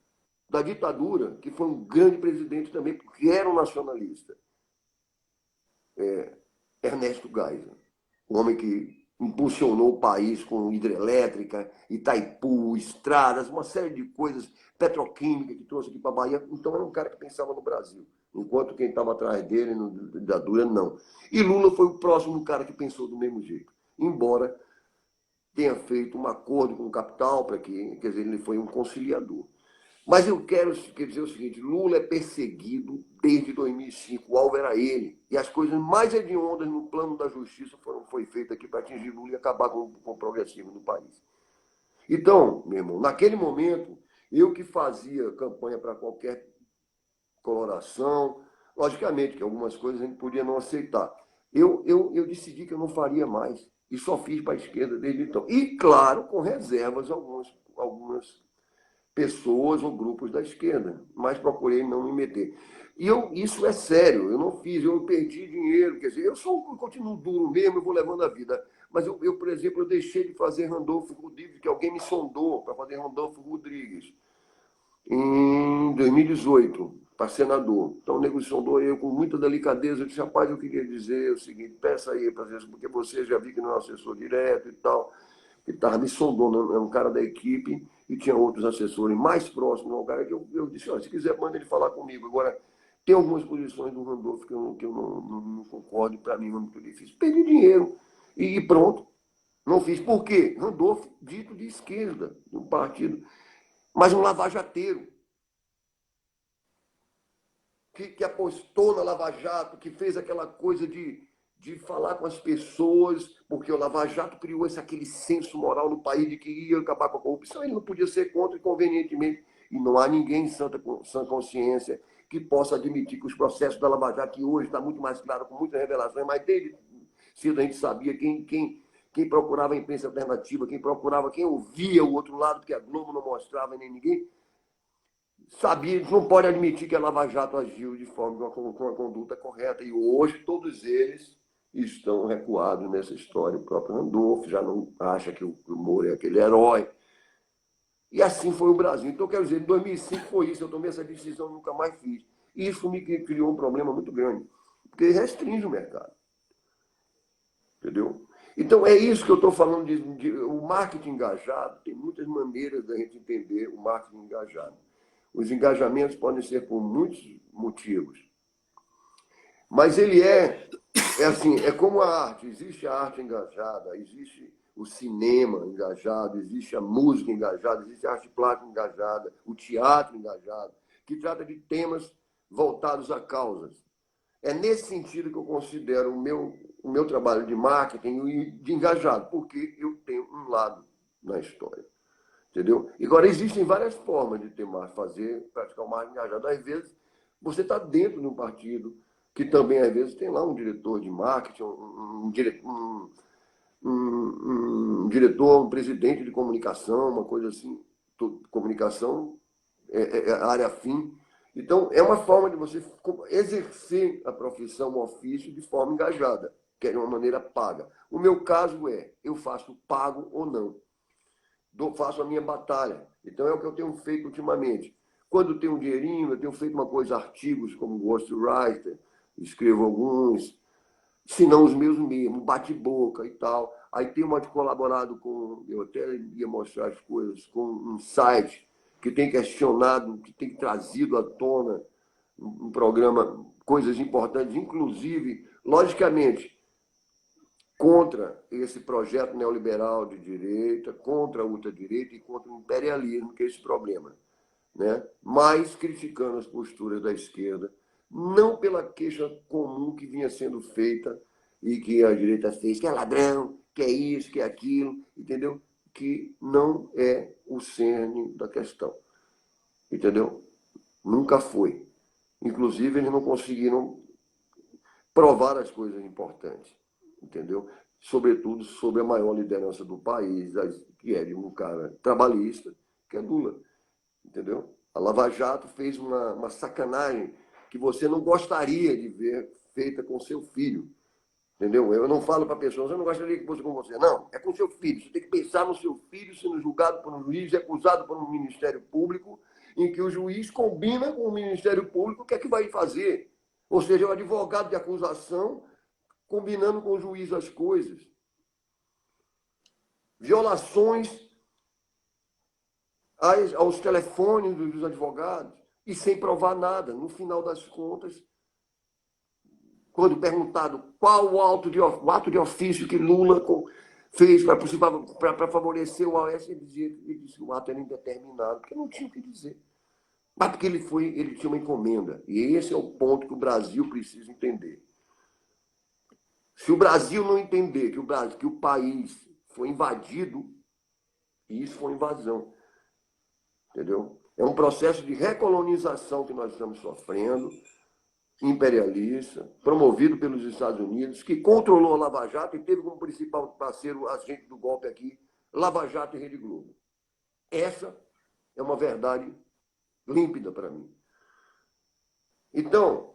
Speaker 2: da ditadura, que foi um grande presidente também, porque era um nacionalista, Ernesto Geisel, o homem que impulsionou o país com hidrelétrica, Itaipu, estradas, uma série de coisas, petroquímica que trouxe aqui para a Bahia. Então era um cara que pensava no Brasil, enquanto quem estava atrás dele, na ditadura, não. E Lula foi o próximo cara que pensou do mesmo jeito, embora tenha feito um acordo com o capital, para que, quer dizer, ele foi um conciliador. Mas eu quero dizer o seguinte, Lula é perseguido desde 2005, o alvo era ele. E as coisas mais hediondas no plano da justiça foi feita aqui para atingir Lula e acabar com o progressismo no país. Então, meu irmão, naquele momento, eu que fazia campanha para qualquer coloração, logicamente que algumas coisas a gente podia não aceitar. Eu decidi que eu não faria mais. E só fiz para a esquerda desde então. E, claro, com reservas algumas pessoas ou grupos da esquerda, mas procurei não me meter. E isso é sério, eu não fiz, eu perdi dinheiro, quer dizer, eu continuo duro mesmo, eu vou levando a vida. Mas por exemplo, eu deixei de fazer Randolfo Rodrigues, que alguém me sondou para fazer Randolfo Rodrigues, em 2018, para senador. Então o nego sondou eu com muita delicadeza, eu disse, rapaz, eu queria dizer o seguinte, peça aí, porque você já vi que não é um assessor direto e tal. Ele estava me sondando, é um cara da equipe, e tinha outros assessores mais próximos ao cara, que eu disse, olha, se quiser, manda ele falar comigo. Agora, tem algumas posições do Randolfo que eu não concordo, e para mim é muito difícil. Perdi dinheiro e pronto, não fiz. Por quê? Randolfo, dito de esquerda, do partido, mas um lavajateiro, que apostou na Lava Jato, que fez aquela coisa de falar com as pessoas, porque o Lava Jato criou aquele senso moral no país de que ia acabar com a corrupção, ele não podia ser contra e convenientemente. E não há ninguém em sã consciência que possa admitir que os processos da Lava Jato, que hoje está muito mais claro, com muitas revelações, mas desde cedo a gente sabia quem procurava a imprensa alternativa, quem ouvia o outro lado, porque a Globo não mostrava nem ninguém, sabia, não pode admitir que a Lava Jato agiu de forma com uma conduta correta. E hoje todos eles estão recuados nessa história. O próprio Randolfo já não acha que o Moro é aquele herói. E assim foi o Brasil. Então, quero dizer, em 2005 foi isso. Eu tomei essa decisão e nunca mais fiz. Isso me criou um problema muito grande, porque restringe o mercado. Entendeu? Então, é isso que eu estou falando o marketing engajado. Tem muitas maneiras da gente entender o marketing engajado. Os engajamentos podem ser por muitos motivos. Mas ele é assim, é como a arte. Existe a arte engajada, existe o cinema engajado, existe a música engajada, existe a arte plástica engajada, o teatro engajado, que trata de temas voltados a causas. É nesse sentido que eu considero o meu trabalho de marketing de engajado, porque eu tenho um lado na história. Entendeu? Agora, existem várias formas de praticar o marketing engajado. Às vezes, você está dentro de um partido, que também, às vezes, tem lá um diretor de marketing, um presidente de comunicação, uma coisa assim. Comunicação é a área fim. Então, é uma forma de você exercer a profissão, o ofício, de forma engajada, que é de uma maneira paga. O meu caso eu faço pago ou não. Faço a minha batalha. Então é o que eu tenho feito ultimamente. Quando tenho um dinheirinho, eu tenho feito uma coisa, artigos como ghostwriter, escrevo alguns, se não os meus mesmo, bate-boca e tal. Aí tenho colaborado com, eu até ia mostrar as coisas, com um site que tem questionado, que tem trazido à tona um programa, coisas importantes, inclusive, logicamente, contra esse projeto neoliberal de direita, contra a ultradireita e contra o imperialismo, que é esse problema. Né? Mas criticando as posturas da esquerda, não pela queixa comum que vinha sendo feita e que a direita fez, que é ladrão, que é isso, que é aquilo, entendeu? Que não é o cerne da questão. Entendeu? Nunca foi. Inclusive, eles não conseguiram provar as coisas importantes. Entendeu? Sobretudo sobre a maior liderança do país, que é de um cara trabalhista, que é Lula. Entendeu? A Lava Jato fez uma sacanagem que você não gostaria de ver feita com seu filho. Entendeu? Eu não falo para pessoas, eu não gostaria que fosse com você. Não, é com seu filho. Você tem que pensar no seu filho sendo julgado por um juiz, acusado por um Ministério Público, em que o juiz combina com o Ministério Público o que é que vai fazer. Ou seja, é o advogado de acusação combinando com o juiz as coisas. Violações aos telefones dos advogados e sem provar nada. No final das contas, quando perguntado qual o ato de ofício que Lula fez para favorecer o OAS, ele disse que o ato era indeterminado, porque não tinha o que dizer. Mas porque ele tinha uma encomenda. E esse é o ponto que o Brasil precisa entender. Se o Brasil não entender que o país foi invadido, isso foi invasão. Entendeu? É um processo de recolonização que nós estamos sofrendo, imperialista, promovido pelos Estados Unidos, que controlou a Lava Jato e teve como principal parceiro agente do golpe aqui, Lava Jato e Rede Globo. Essa é uma verdade límpida para mim. Então,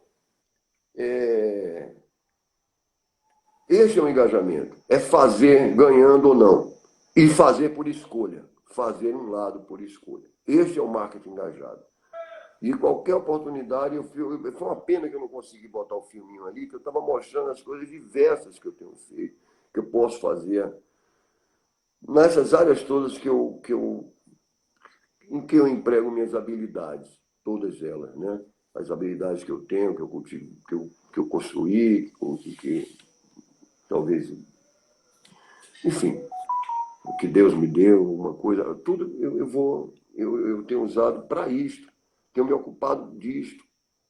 Speaker 2: esse é o engajamento. É fazer ganhando ou não. E fazer por escolha. Fazer um lado por escolha. Esse é o marketing engajado. E qualquer oportunidade, foi uma pena que eu não consegui botar o filminho ali, que eu estava mostrando as coisas diversas que eu tenho feito, que eu posso fazer, nessas áreas todas em que eu emprego minhas habilidades, todas elas, né? As habilidades que eu tenho, que eu cultivo, que eu construí, que talvez, enfim, o que Deus me deu, uma coisa, tudo eu tenho usado para isto, tenho me ocupado disto,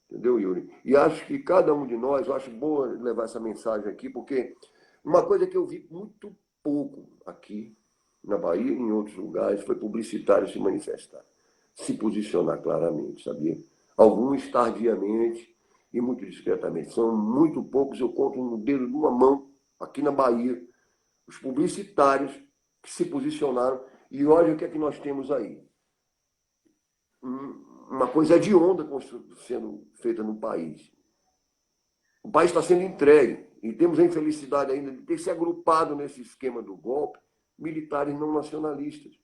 Speaker 2: entendeu, Yuri? E acho que cada um de nós, eu acho boa levar essa mensagem aqui, porque uma coisa que eu vi muito pouco aqui na Bahia e em outros lugares foi publicitário se manifestar, se posicionar claramente, sabia? Alguns tardiamente e muito discretamente. São muito poucos, eu conto no dedo de uma mão, aqui na Bahia, os publicitários que se posicionaram. E olha o que é que nós temos aí. Uma coisa de onda sendo feita no país. O país está sendo entregue. E temos a infelicidade ainda de ter se agrupado nesse esquema do golpe militares não nacionalistas.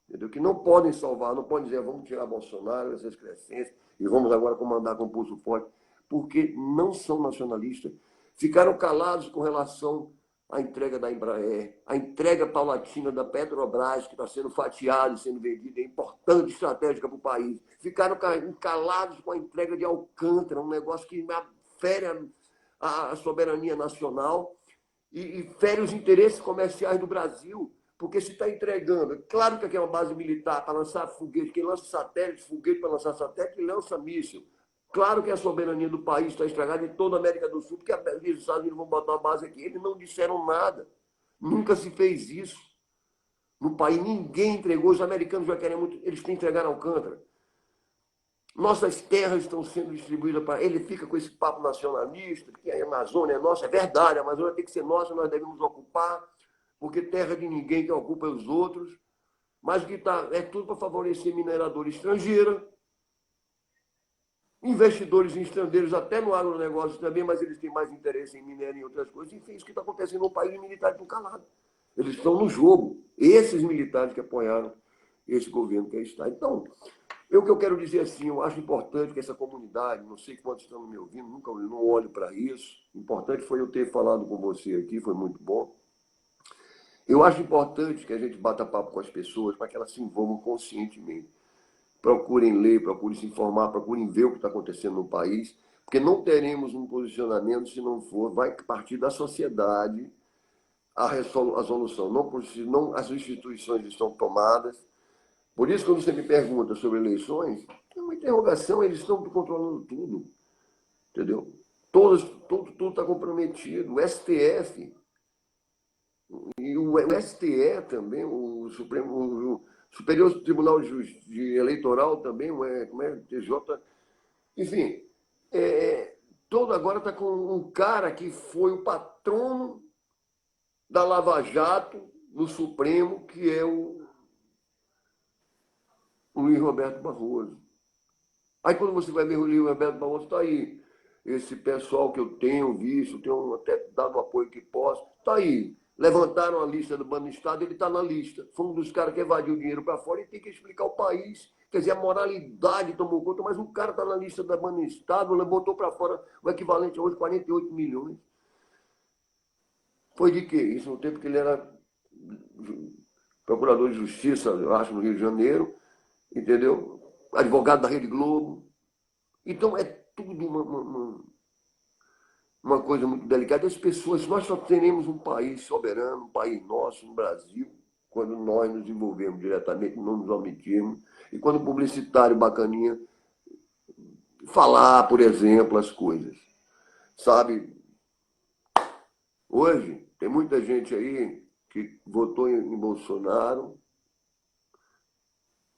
Speaker 2: Entendeu? Que não podem salvar, não podem dizer vamos tirar Bolsonaro, essas crescências, e vamos agora comandar com pulso forte, porque não são nacionalistas. Ficaram calados com relação à entrega da Embraer, a entrega paulatina da Petrobras, que está sendo fatiada e sendo vendida, é importante, estratégica para o país. Ficaram calados com a entrega de Alcântara, um negócio que fere a soberania nacional e fere os interesses comerciais do Brasil. Porque se está entregando, claro que aqui é uma base militar para lançar foguete, quem lança satélite, foguete para lançar satélite, lança míssil. Claro que a soberania do país está estragada em toda a América do Sul, porque os Estados Unidos vão botar uma base aqui. Eles não disseram nada. Nunca se fez isso. No país ninguém entregou, os americanos já querem muito, eles entregaram Alcântara. Nossas terras estão sendo distribuídas para. Ele fica com esse papo nacionalista, que a Amazônia é nossa, é verdade, a Amazônia tem que ser nossa, nós devemos ocupar, porque terra de ninguém que ocupa os outros, mas que é tudo para favorecer mineradora estrangeira, investidores estrangeiros até no agronegócio também, mas eles têm mais interesse em minério e outras coisas. Enfim, isso que está acontecendo no país, os militares estão calados. Eles estão no jogo. Esses militares que apoiaram esse governo que aí está. Então, o que eu quero dizer assim, eu acho importante que essa comunidade, não sei quantos estão me ouvindo, nunca não olho para isso. Importante foi eu ter falado com você aqui, foi muito bom. Eu acho importante que a gente bata papo com as pessoas para que elas se envolvam conscientemente. Procurem ler, procurem se informar, procurem ver o que está acontecendo no país, porque não teremos um posicionamento se não for, vai partir da sociedade a solução. Não, as instituições estão tomadas. Por isso, quando você me pergunta sobre eleições, é uma interrogação, eles estão controlando tudo. Entendeu? Tudo está comprometido. O STF. E o STE também, o Superior Tribunal Eleitoral também, como é, TJ, enfim, todo agora está com um cara que foi o patrono da Lava Jato no Supremo, que é o Luiz Roberto Barroso. Aí quando você vai ver o Luiz Roberto Barroso, está aí esse pessoal que eu tenho visto, tenho até dado o apoio que posso, está aí. Levantaram a lista do Banestado, ele está na lista. Foi um dos caras que evadiu o dinheiro para fora e tem que explicar o país. Quer dizer, a moralidade tomou conta, mas o cara está na lista da Banestado, botou para fora o equivalente a hoje 48 milhões. Foi de quê? Isso no tempo que ele era procurador de justiça, eu acho, no Rio de Janeiro, entendeu? Advogado da Rede Globo. Então, é tudo uma coisa muito delicada. As pessoas, nós só teremos um país soberano, um país nosso, um Brasil, quando nós nos envolvemos diretamente, não nos omitirmos, e quando o publicitário bacaninha falar, por exemplo, as coisas. Sabe, hoje tem muita gente aí que votou em Bolsonaro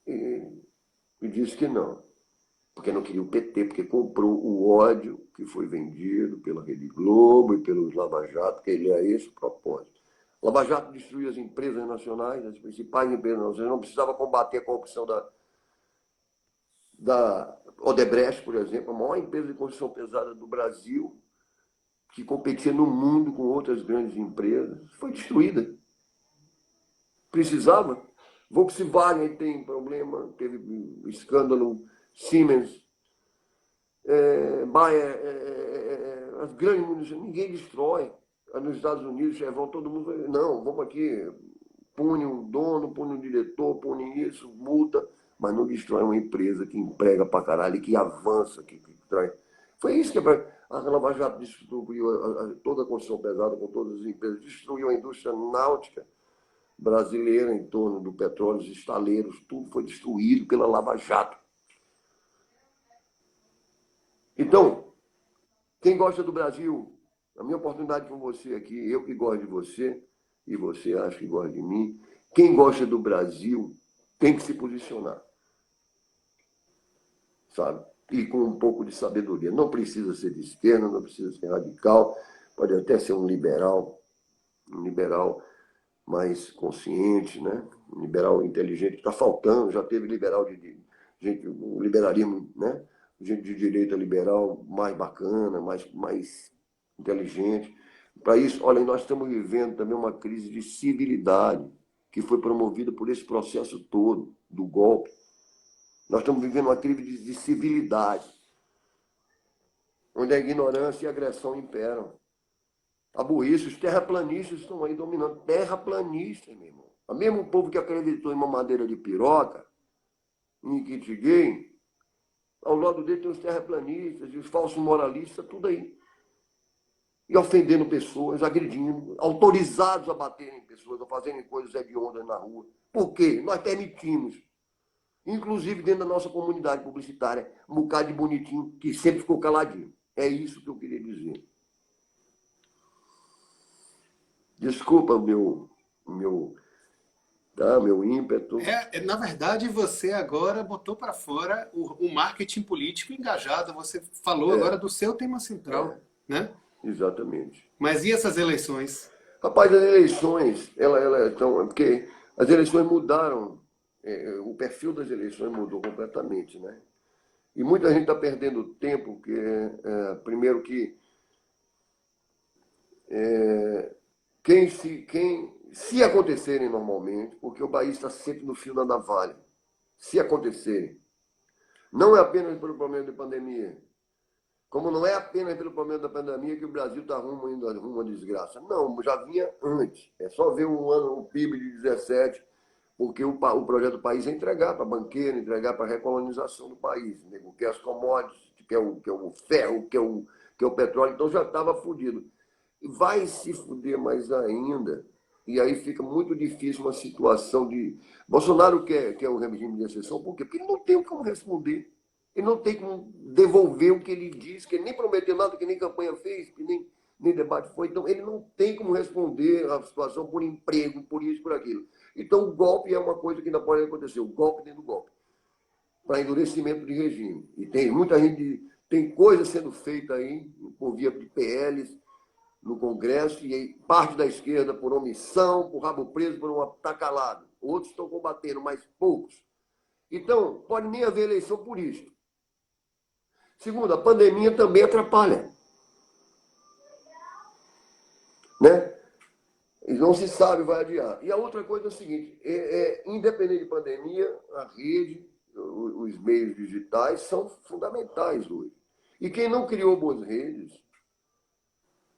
Speaker 2: e disse que não. Porque não queria o PT, porque comprou o ódio que foi vendido pela Rede Globo e pelos Lava Jato, que ele é esse o propósito. Lava Jato destruiu as empresas nacionais, as principais empresas nacionais, não precisava combater a corrupção da Odebrecht, por exemplo, a maior empresa de construção pesada do Brasil, que competia no mundo com outras grandes empresas, foi destruída. Precisava. Volkswagen tem problema, teve escândalo, Siemens, Bayer, as grandes munições, ninguém destrói. Nos Estados Unidos, Chevron, todo mundo, não, vamos aqui, pune um dono, pune um diretor, pune isso, multa, mas não destrói uma empresa que emprega pra caralho, que avança, que traz. Foi isso que a Lava Jato destruiu toda a construção pesada com todas as empresas, destruiu a indústria náutica brasileira em torno do petróleo, os estaleiros, tudo foi destruído pela Lava Jato. Então, quem gosta do Brasil, a minha oportunidade com você aqui, eu que gosto de você, e você acha que gosta de mim, quem gosta do Brasil tem que se posicionar, sabe? E com um pouco de sabedoria. Não precisa ser de esquerda, não precisa ser radical, pode até ser um liberal mais consciente, né? Um liberal inteligente, que está faltando, já teve liberal de gente, o liberalismo, né? Gente de direita liberal mais bacana, mais inteligente. Para isso, olha, nós estamos vivendo também uma crise de civilidade, que foi promovida por esse processo todo do golpe. Nós estamos vivendo uma crise de civilidade, onde a ignorância e a agressão imperam. A burrice, os terraplanistas estão aí dominando. Terraplanistas, meu irmão. O mesmo povo que acreditou em mamadeira de piroca, em kit gay, ao lado dele tem os terraplanistas e os falsos moralistas, tudo aí. E ofendendo pessoas, agredindo, autorizados a baterem pessoas, a fazerem coisas hediondas na rua. Por quê? Nós permitimos. Inclusive dentro da nossa comunidade publicitária, um bocado de bonitinho que sempre ficou caladinho. É isso que eu queria dizer. Desculpa o meu ímpeto.
Speaker 1: Na verdade, você agora botou para fora o marketing político engajado. Você falou agora do seu tema central, né?
Speaker 2: Exatamente.
Speaker 1: Mas e essas eleições?
Speaker 2: Rapaz, as eleições, porque as eleições mudaram, o perfil das eleições mudou completamente, né? E muita gente está perdendo tempo, porque, primeiro que se acontecerem normalmente, porque o país está sempre no fio da navalha, se acontecerem, não é apenas pelo problema da pandemia, como não é apenas pelo problema da pandemia que o Brasil está rumo a uma desgraça. Não, já vinha antes. É só ver o PIB de 17, porque o projeto do país é entregar para banqueiro, entregar para a recolonização do país, né? Que é as commodities, que é o ferro, que é o petróleo, então já estava fodido. Vai se fuder mais ainda, e aí fica muito difícil uma situação de... Bolsonaro quer o regime de exceção, por quê? Porque ele não tem como responder. Ele não tem como devolver o que ele disse, que ele nem prometeu nada, que nem campanha fez, que nem debate foi. Então, ele não tem como responder à situação por emprego, por isso, por aquilo. Então, o golpe é uma coisa que ainda pode acontecer, o golpe dentro do golpe, para endurecimento de regime. E tem muita gente, tem coisa sendo feita aí, por via de PLs, no Congresso, e aí parte da esquerda por omissão, por rabo preso, por um tá calado. Outros estão combatendo, mas poucos. Então, pode nem haver eleição por isso. Segundo, a pandemia também atrapalha, né? E não se sabe, vai adiar. E a outra coisa é o seguinte, independente de pandemia, a rede, os meios digitais são fundamentais hoje. E quem não criou boas redes,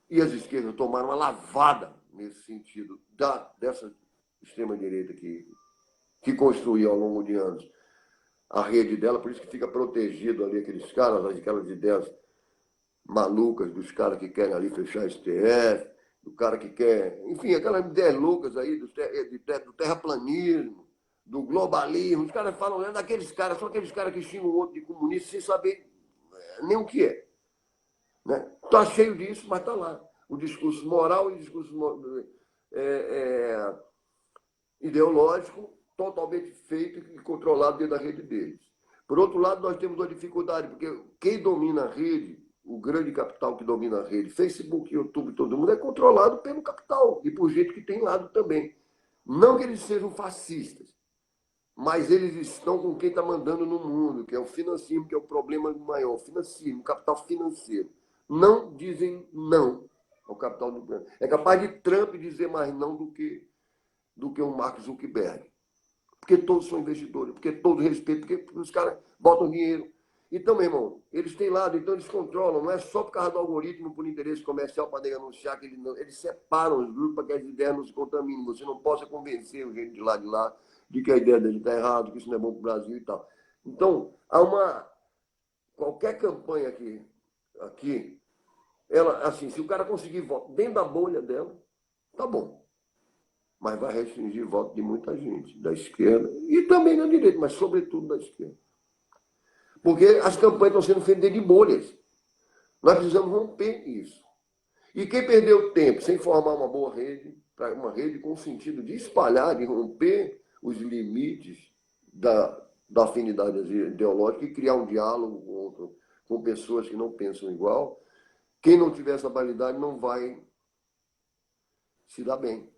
Speaker 2: e as esquerdas tomaram uma lavada nesse sentido dessa extrema-direita que construiu ao longo de anos a rede dela, por isso que fica protegido ali aqueles caras, aquelas ideias malucas dos caras que querem ali fechar STF, do cara que quer, enfim, aquelas ideias loucas aí do terraplanismo, do globalismo. Os caras falam, né, daqueles caras, são aqueles caras que xingam o outro de comunista sem saber nem o que é. Né? Está cheio disso, mas está lá. O discurso moral e o discurso ideológico totalmente feito e controlado dentro da rede deles. Por outro lado, nós temos uma dificuldade, porque quem domina a rede, o grande capital que domina a rede, Facebook, YouTube, todo mundo, é controlado pelo capital e por gente que tem lado também. Não que eles sejam fascistas, mas eles estão com quem está mandando no mundo, que é o financismo, que é o problema maior, o financismo, o capital financeiro. Não dizem não ao capital do Trump. É capaz de Trump dizer mais não do que o Mark Zuckerberg. Porque todos são investidores, porque todos respeitam, porque os caras botam dinheiro. Então, meu irmão, eles têm lado, então eles controlam, não é só por causa do algoritmo, por interesse comercial, para anunciar que eles separam os grupos para que as ideias não se contaminem. Você não possa convencer o gente de lá de que a ideia dele está errada, que isso não é bom para o Brasil e tal. Então, qualquer campanha aqui, ela, assim, se o cara conseguir voto dentro da bolha dela, tá bom. Mas vai restringir voto de muita gente, da esquerda e também da direita, mas sobretudo da esquerda. Porque as campanhas estão sendo feitas de bolhas. Nós precisamos romper isso. E quem perdeu tempo sem formar uma boa rede, uma rede com o sentido de espalhar, de romper os limites da afinidade ideológica e criar um diálogo com pessoas que não pensam igual, quem não tiver essa habilidade não vai se dar bem.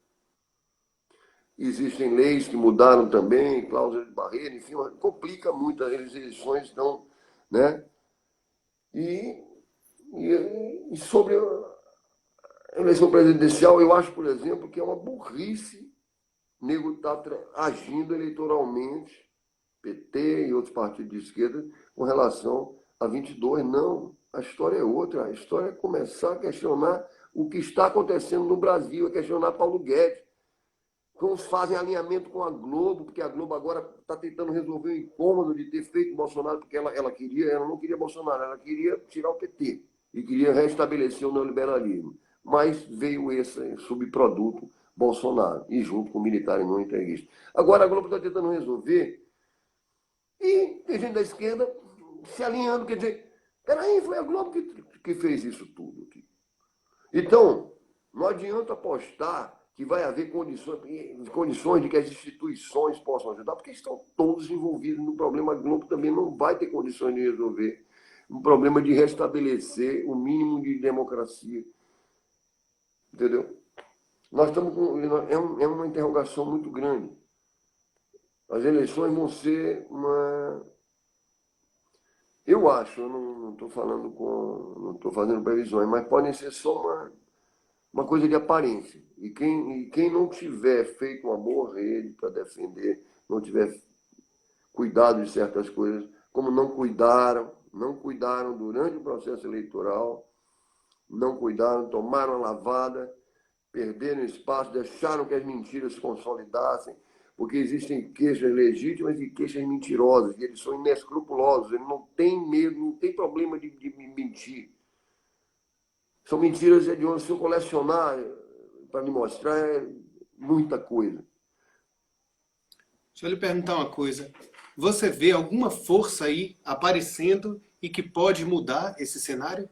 Speaker 2: Existem leis que mudaram também, cláusulas de barreira, enfim, complica muito, as eleições estão, né? E sobre a eleição presidencial, eu acho, por exemplo, que é uma burrice nego estar agindo eleitoralmente, PT e outros partidos de esquerda, com relação a 22. Não, a história é outra. A história é começar a questionar o que está acontecendo no Brasil, é questionar Paulo Guedes. Uns fazem alinhamento com a Globo, porque a Globo agora está tentando resolver o incômodo de ter feito Bolsonaro, porque ela não queria Bolsonaro, ela queria tirar o PT e queria restabelecer o neoliberalismo. Mas veio esse subproduto Bolsonaro, e junto com militares não entreguistas. Agora a Globo está tentando resolver e tem gente da esquerda se alinhando, quer dizer, peraí, foi a Globo que fez isso tudo aqui. Então, não adianta apostar que vai haver condições de que as instituições possam ajudar, porque estão todos envolvidos no problema. A Globo também não vai ter condições de resolver um problema de restabelecer o mínimo de democracia. Entendeu? Nós estamos com... É uma interrogação muito grande. As eleições vão ser uma... Eu acho, eu não estou falando não estou fazendo previsões, mas podem ser só uma coisa de aparência. E quem não tiver feito uma boa rede para defender, não tiver cuidado de certas coisas, como não cuidaram durante o processo eleitoral, não cuidaram, tomaram a lavada, perderam espaço, deixaram que as mentiras se consolidassem, porque existem queixas legítimas e queixas mentirosas, e eles são inescrupulosos, eles não têm medo, não tem problema de mentir. São mentiras de onde, se eu colecionar para lhe mostrar, é muita coisa.
Speaker 1: Deixa eu lhe perguntar uma coisa. Você vê alguma força aí aparecendo e que pode mudar esse cenário?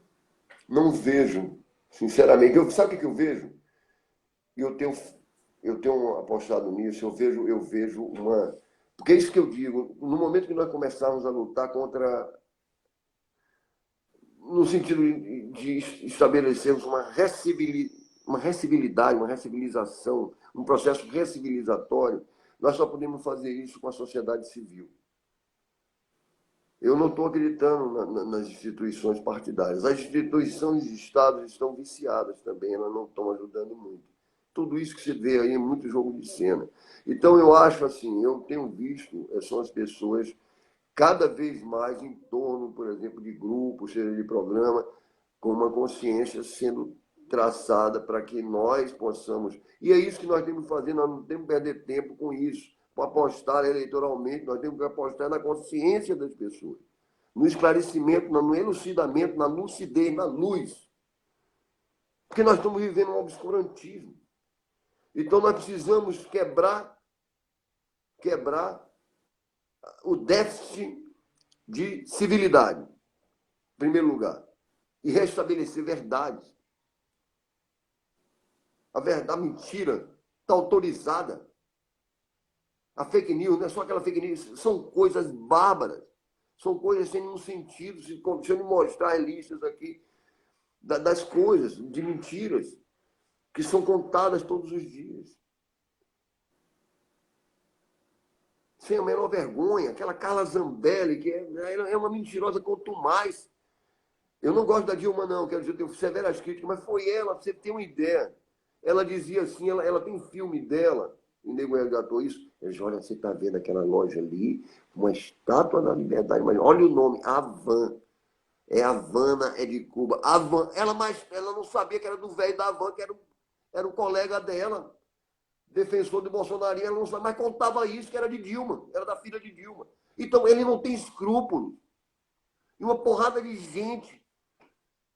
Speaker 2: Não vejo, sinceramente. Sabe o que eu vejo? Eu tenho apostado nisso, eu vejo uma... Porque é isso que eu digo, no momento que nós começarmos a lutar contra... no sentido de estabelecermos uma recivilização, um processo recivilizatório, nós só podemos fazer isso com a sociedade civil. Eu não estou acreditando nas instituições partidárias. As instituições de Estado estão viciadas também, elas não estão ajudando muito. Tudo isso que você vê aí é muito jogo de cena. Então, eu acho assim, eu tenho visto, são as pessoas cada vez mais em torno, por exemplo, de grupos, seja de programa, com uma consciência sendo traçada para que nós possamos. E é isso que nós temos que fazer, nós não temos que perder tempo com isso. Para apostar eleitoralmente, nós temos que apostar na consciência das pessoas, no esclarecimento, no elucidamento, na lucidez, na luz. Porque nós estamos vivendo um obscurantismo. Então nós precisamos quebrar o déficit de civilidade, em primeiro lugar, e restabelecer verdades. A verdade, a mentira está autorizada. A fake news não é só aquela fake news, são coisas bárbaras, são coisas sem nenhum sentido. Deixa eu me mostrar listas aqui das coisas, de mentiras, que são contadas todos os dias. Sem a menor vergonha, aquela Carla Zambelli, que é uma mentirosa quanto mais. Eu não gosto da Dilma, não, quero dizer, eu tenho severas críticas, mas foi ela, pra você ter uma ideia. Ela dizia assim, ela tem filme dela, e o nego resgatou isso. Olha, você está vendo aquela loja ali, uma estátua da liberdade, mas olha o nome, Havan. É Havana, é de Cuba. Havan, ela não sabia que era do velho da Havan, que era um colega dela, defensor do bolsonarismo, ela não sabia, mas contava isso, que era de Dilma, era da filha de Dilma. Então, ele não tem escrúpulos. E uma porrada de gente.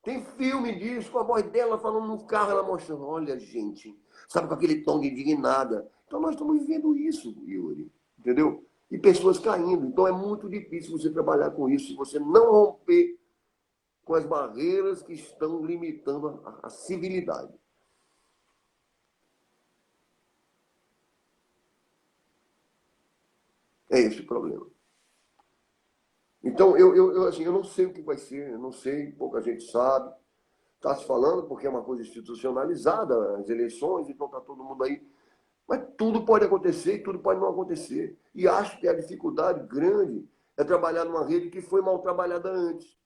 Speaker 2: Tem filme disso, com a voz dela falando no carro, ela mostrando, olha, gente, sabe, com aquele tom de indignada. Então, nós estamos vivendo isso, Yuri, entendeu? E pessoas caindo. Então, é muito difícil você trabalhar com isso se você não romper com as barreiras que estão limitando a civilidade. É esse o problema. Então, assim, eu não sei o que vai ser, eu não sei, pouca gente sabe. Está se falando porque é uma coisa institucionalizada, as eleições, então está todo mundo aí. Mas tudo pode acontecer e tudo pode não acontecer. E acho que a dificuldade grande é trabalhar numa rede que foi mal trabalhada antes.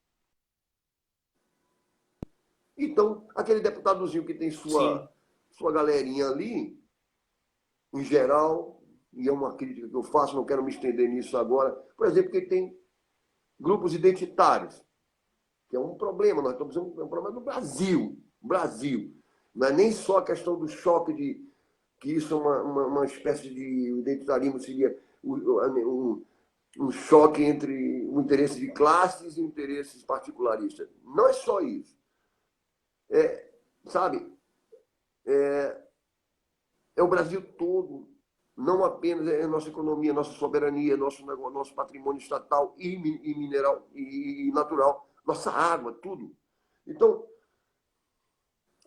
Speaker 2: Então, aquele deputadozinho que tem
Speaker 1: Sim.
Speaker 2: sua galerinha ali, em geral, e é uma crítica que eu faço, não quero me estender nisso agora, por exemplo, que tem grupos identitários, que é um problema, nós estamos vendo um problema no Brasil. Brasil. Não é nem só a questão do choque de que isso é uma espécie de identitarismo, seria um choque entre o interesse de classes e interesses particularistas. Não é só isso. Sabe, é o Brasil todo, não apenas a nossa economia, nossa soberania, nosso patrimônio estatal e mineral e natural, nossa água, tudo. Então,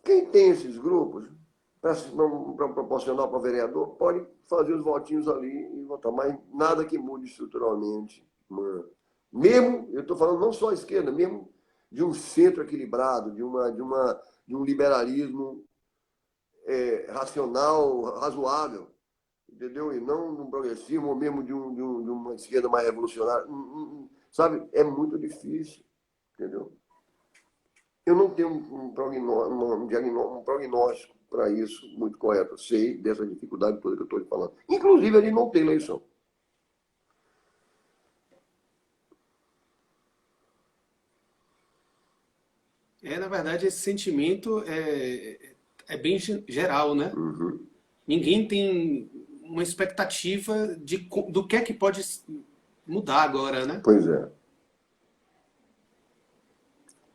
Speaker 2: quem tem esses grupos, para proporcionar para vereador, pode fazer os votinhos ali e votar, mas nada que mude estruturalmente. Mano. Mesmo, eu estou falando não só a esquerda, mesmo de um centro equilibrado, de um liberalismo racional, razoável, entendeu? E não um progressismo, ou mesmo de uma esquerda mais revolucionária. Sabe? É muito difícil, entendeu? Eu não tenho um prognóstico para isso muito correto. Eu sei dessa dificuldade toda que eu estou lhe falando. Inclusive, ele não tem eleição.
Speaker 1: Na verdade, esse sentimento é bem geral, né?
Speaker 2: Uhum.
Speaker 1: Ninguém tem uma expectativa do que é que pode mudar agora, né?
Speaker 2: Pois é.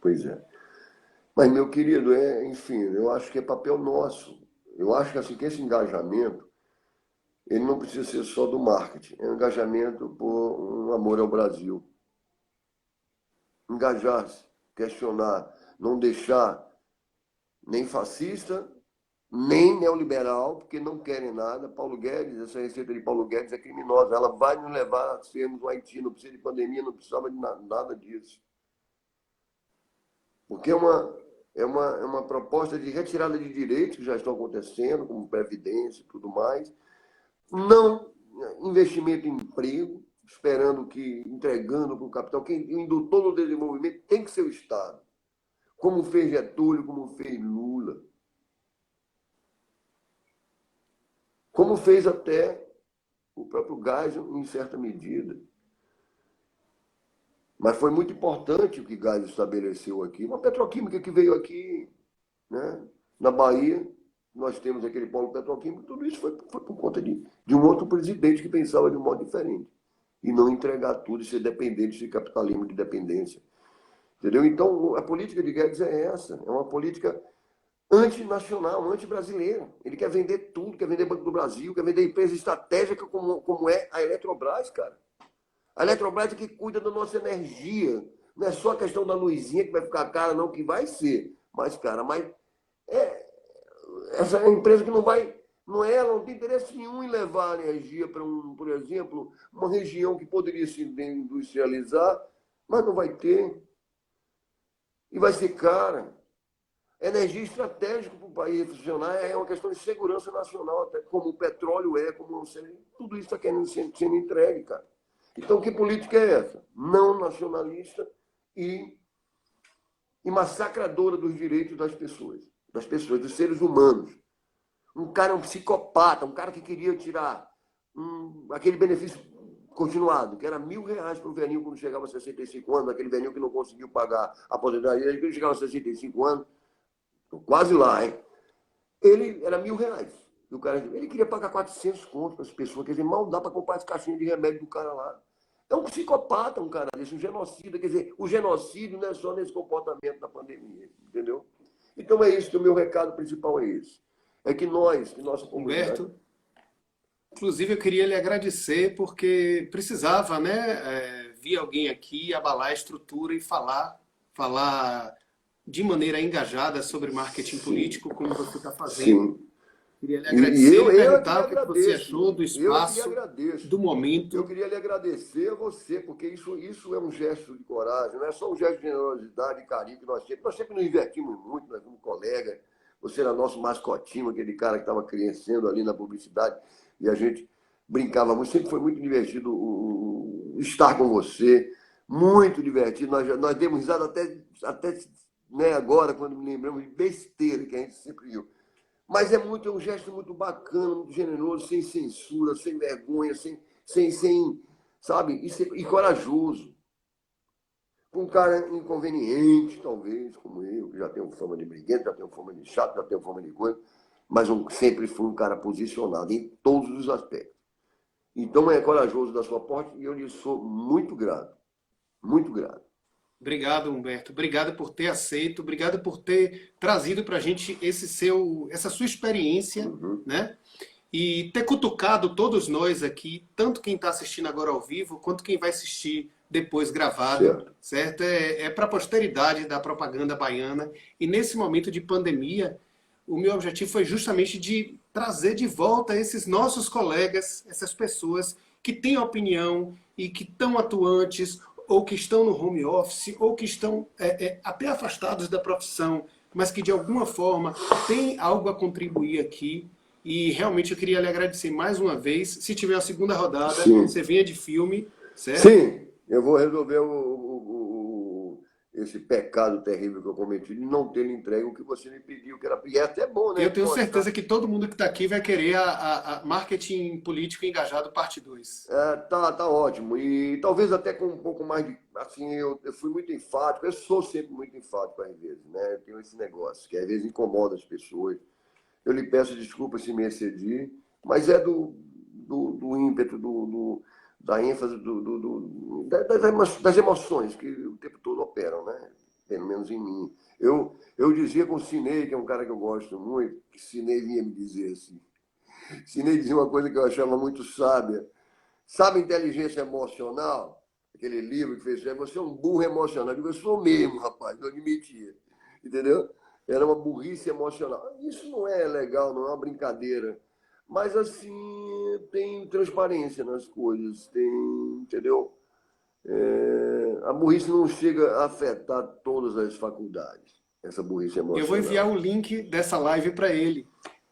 Speaker 2: Pois é. Mas, meu querido, enfim, eu acho que é papel nosso. Eu acho que, assim, que esse engajamento, ele não precisa ser só do marketing. É um engajamento por um amor ao Brasil. Engajar-se, questionar, não deixar nem fascista, nem neoliberal, porque não querem nada. Paulo Guedes, essa receita de Paulo Guedes é criminosa. Ela vai nos levar a sermos o Haiti, não precisa de pandemia, não precisava de nada disso. Porque é uma proposta de retirada de direitos que já estão acontecendo, como previdência e tudo mais. Não investimento em emprego, esperando que, entregando para o capital. Quem indutor no desenvolvimento tem que ser o Estado. Como fez Getúlio, como fez Lula. Como fez até o próprio Geisel, em certa medida. Mas foi muito importante o que Geisel estabeleceu aqui. Uma petroquímica que veio aqui, né? Na Bahia, nós temos aquele polo petroquímico, tudo isso foi por conta de um outro presidente que pensava de um modo diferente. E não entregar tudo e ser dependente de capitalismo de dependência. Entendeu? Então, a política de Guedes é essa. É uma política antinacional, anti-brasileira. Ele quer vender tudo, quer vender Banco do Brasil, quer vender empresa estratégica como é a Eletrobras, cara. A Eletrobras é que cuida da nossa energia. Não é só a questão da luzinha que vai ficar cara, não, que vai ser. Mas, cara, essa é uma empresa que ela não tem interesse nenhum em levar energia para, por exemplo, uma região que poderia se industrializar, mas não vai ter. E vai ser cara. Energia estratégica para o país funcionar é uma questão de segurança nacional, até como o petróleo tudo isso está querendo sendo entregue, cara. Então, que política é essa? Não nacionalista e massacradora dos direitos das pessoas, dos seres humanos. Um cara, um psicopata, um cara que queria tirar aquele benefício continuado, que era R$1.000 para o velhinho quando chegava a 65 anos, aquele velhinho que não conseguiu pagar a aposentadoria, ele chegava a 65 anos, quase lá, hein? Ele era R$1.000. E o cara, ele queria pagar 400 contos para as pessoas, quer dizer, mal dá para comprar as caixinhas de remédio do cara lá. É um psicopata, um cara desse, um genocida. Quer dizer, o genocídio não é só nesse comportamento da pandemia, entendeu? Então é isso, que o meu recado principal é esse. É que nossa comunidade...
Speaker 1: Humberto, inclusive eu queria lhe agradecer porque precisava, né, vir alguém aqui abalar a estrutura e falar de maneira engajada sobre marketing político, como você está fazendo.
Speaker 2: Sim.
Speaker 1: Queria lhe agradecer e perguntar o que
Speaker 2: agradeço.
Speaker 1: você achou do espaço, do momento.
Speaker 2: Eu queria lhe agradecer a você, porque isso é um gesto de coragem, não é só um gesto de generosidade e carinho que nós sempre nos divertimos muito, nós somos colegas. Você era nosso mascotinho, aquele cara que estava crescendo ali na publicidade, e a gente brincava muito. Sempre foi muito divertido estar com você, muito divertido. Nós demos risada até né, agora, quando me lembramos de besteira que a gente sempre viu. Mas é um gesto muito bacana, muito generoso, sem censura, sem vergonha, sabe? E corajoso. Um cara inconveniente, talvez, como eu, que já tenho fama de briguento, já tenho fama de chato, já tenho fama de coisa, mas sempre fui um cara posicionado em todos os aspectos. Então é corajoso da sua parte e eu lhe sou muito grato. Muito grato.
Speaker 1: Obrigado, Humberto. Obrigado por ter aceito, obrigado por ter trazido para a gente essa sua experiência, né? E ter cutucado todos nós aqui, tanto quem está assistindo agora ao vivo, quanto quem vai assistir depois gravado, certo? É para a posteridade da propaganda baiana. E nesse momento de pandemia, o meu objetivo foi justamente de trazer de volta esses nossos colegas, essas pessoas que têm opinião e que estão atuantes, ou que estão no home office, ou que estão até afastados da profissão, mas que de alguma forma têm algo a contribuir aqui. E realmente eu queria lhe agradecer mais uma vez. Se tiver a segunda rodada, você venha de filme, certo?
Speaker 2: Sim, eu vou resolver esse pecado terrível que eu cometi de não ter entregue o que você me pediu, que era... E é até bom, né?
Speaker 1: Eu tenho certeza que todo mundo que está aqui vai querer a marketing político engajado parte 2.
Speaker 2: Tá ótimo. E talvez até com um pouco mais de... Assim, eu fui muito enfático. Eu sou sempre muito enfático às vezes, né? Eu tenho esse negócio que às vezes incomoda as pessoas. Eu lhe peço desculpas se me excedi, mas é do ímpeto, da ênfase, das emoções que o tempo todo operam, né? Pelo menos em mim. Eu dizia com o Cinei, que é um cara que eu gosto muito, que Cinei vinha me dizer assim. Cinei dizia uma coisa que eu achava muito sábia. Sabe inteligência emocional? Aquele livro que fez, você é um burro emocional. Eu digo, eu sou mesmo, rapaz, eu admitia. Entendeu? Era uma burrice emocional. Isso não é legal, não é uma brincadeira. Mas, assim, tem transparência nas coisas, entendeu? A burrice não chega a afetar todas as faculdades, essa burrice emocional.
Speaker 1: Eu vou enviar o link dessa live para ele.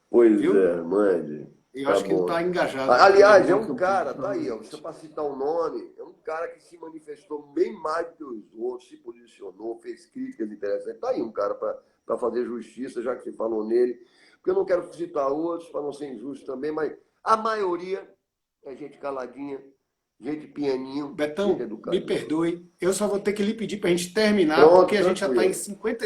Speaker 2: Pois viu? Mande.
Speaker 1: Eu
Speaker 2: Tá
Speaker 1: acho que não
Speaker 2: bom.
Speaker 1: está engajado.
Speaker 2: Aliás, é um cara, tá aí, ó, para citar o nome, é um cara que se manifestou bem mais do que os outros, se posicionou, fez críticas interessantes. Tá aí um cara para fazer justiça, já que você falou nele. Porque eu não quero citar outros, para não ser injusto também, mas a maioria é gente caladinha, gente pianinho, gente
Speaker 1: Betão, me
Speaker 2: educadinha.
Speaker 1: perdoe. Eu só vou ter que lhe pedir para a gente terminar,
Speaker 2: Pronto,
Speaker 1: porque a gente já está em
Speaker 2: tranquilo.
Speaker 1: 50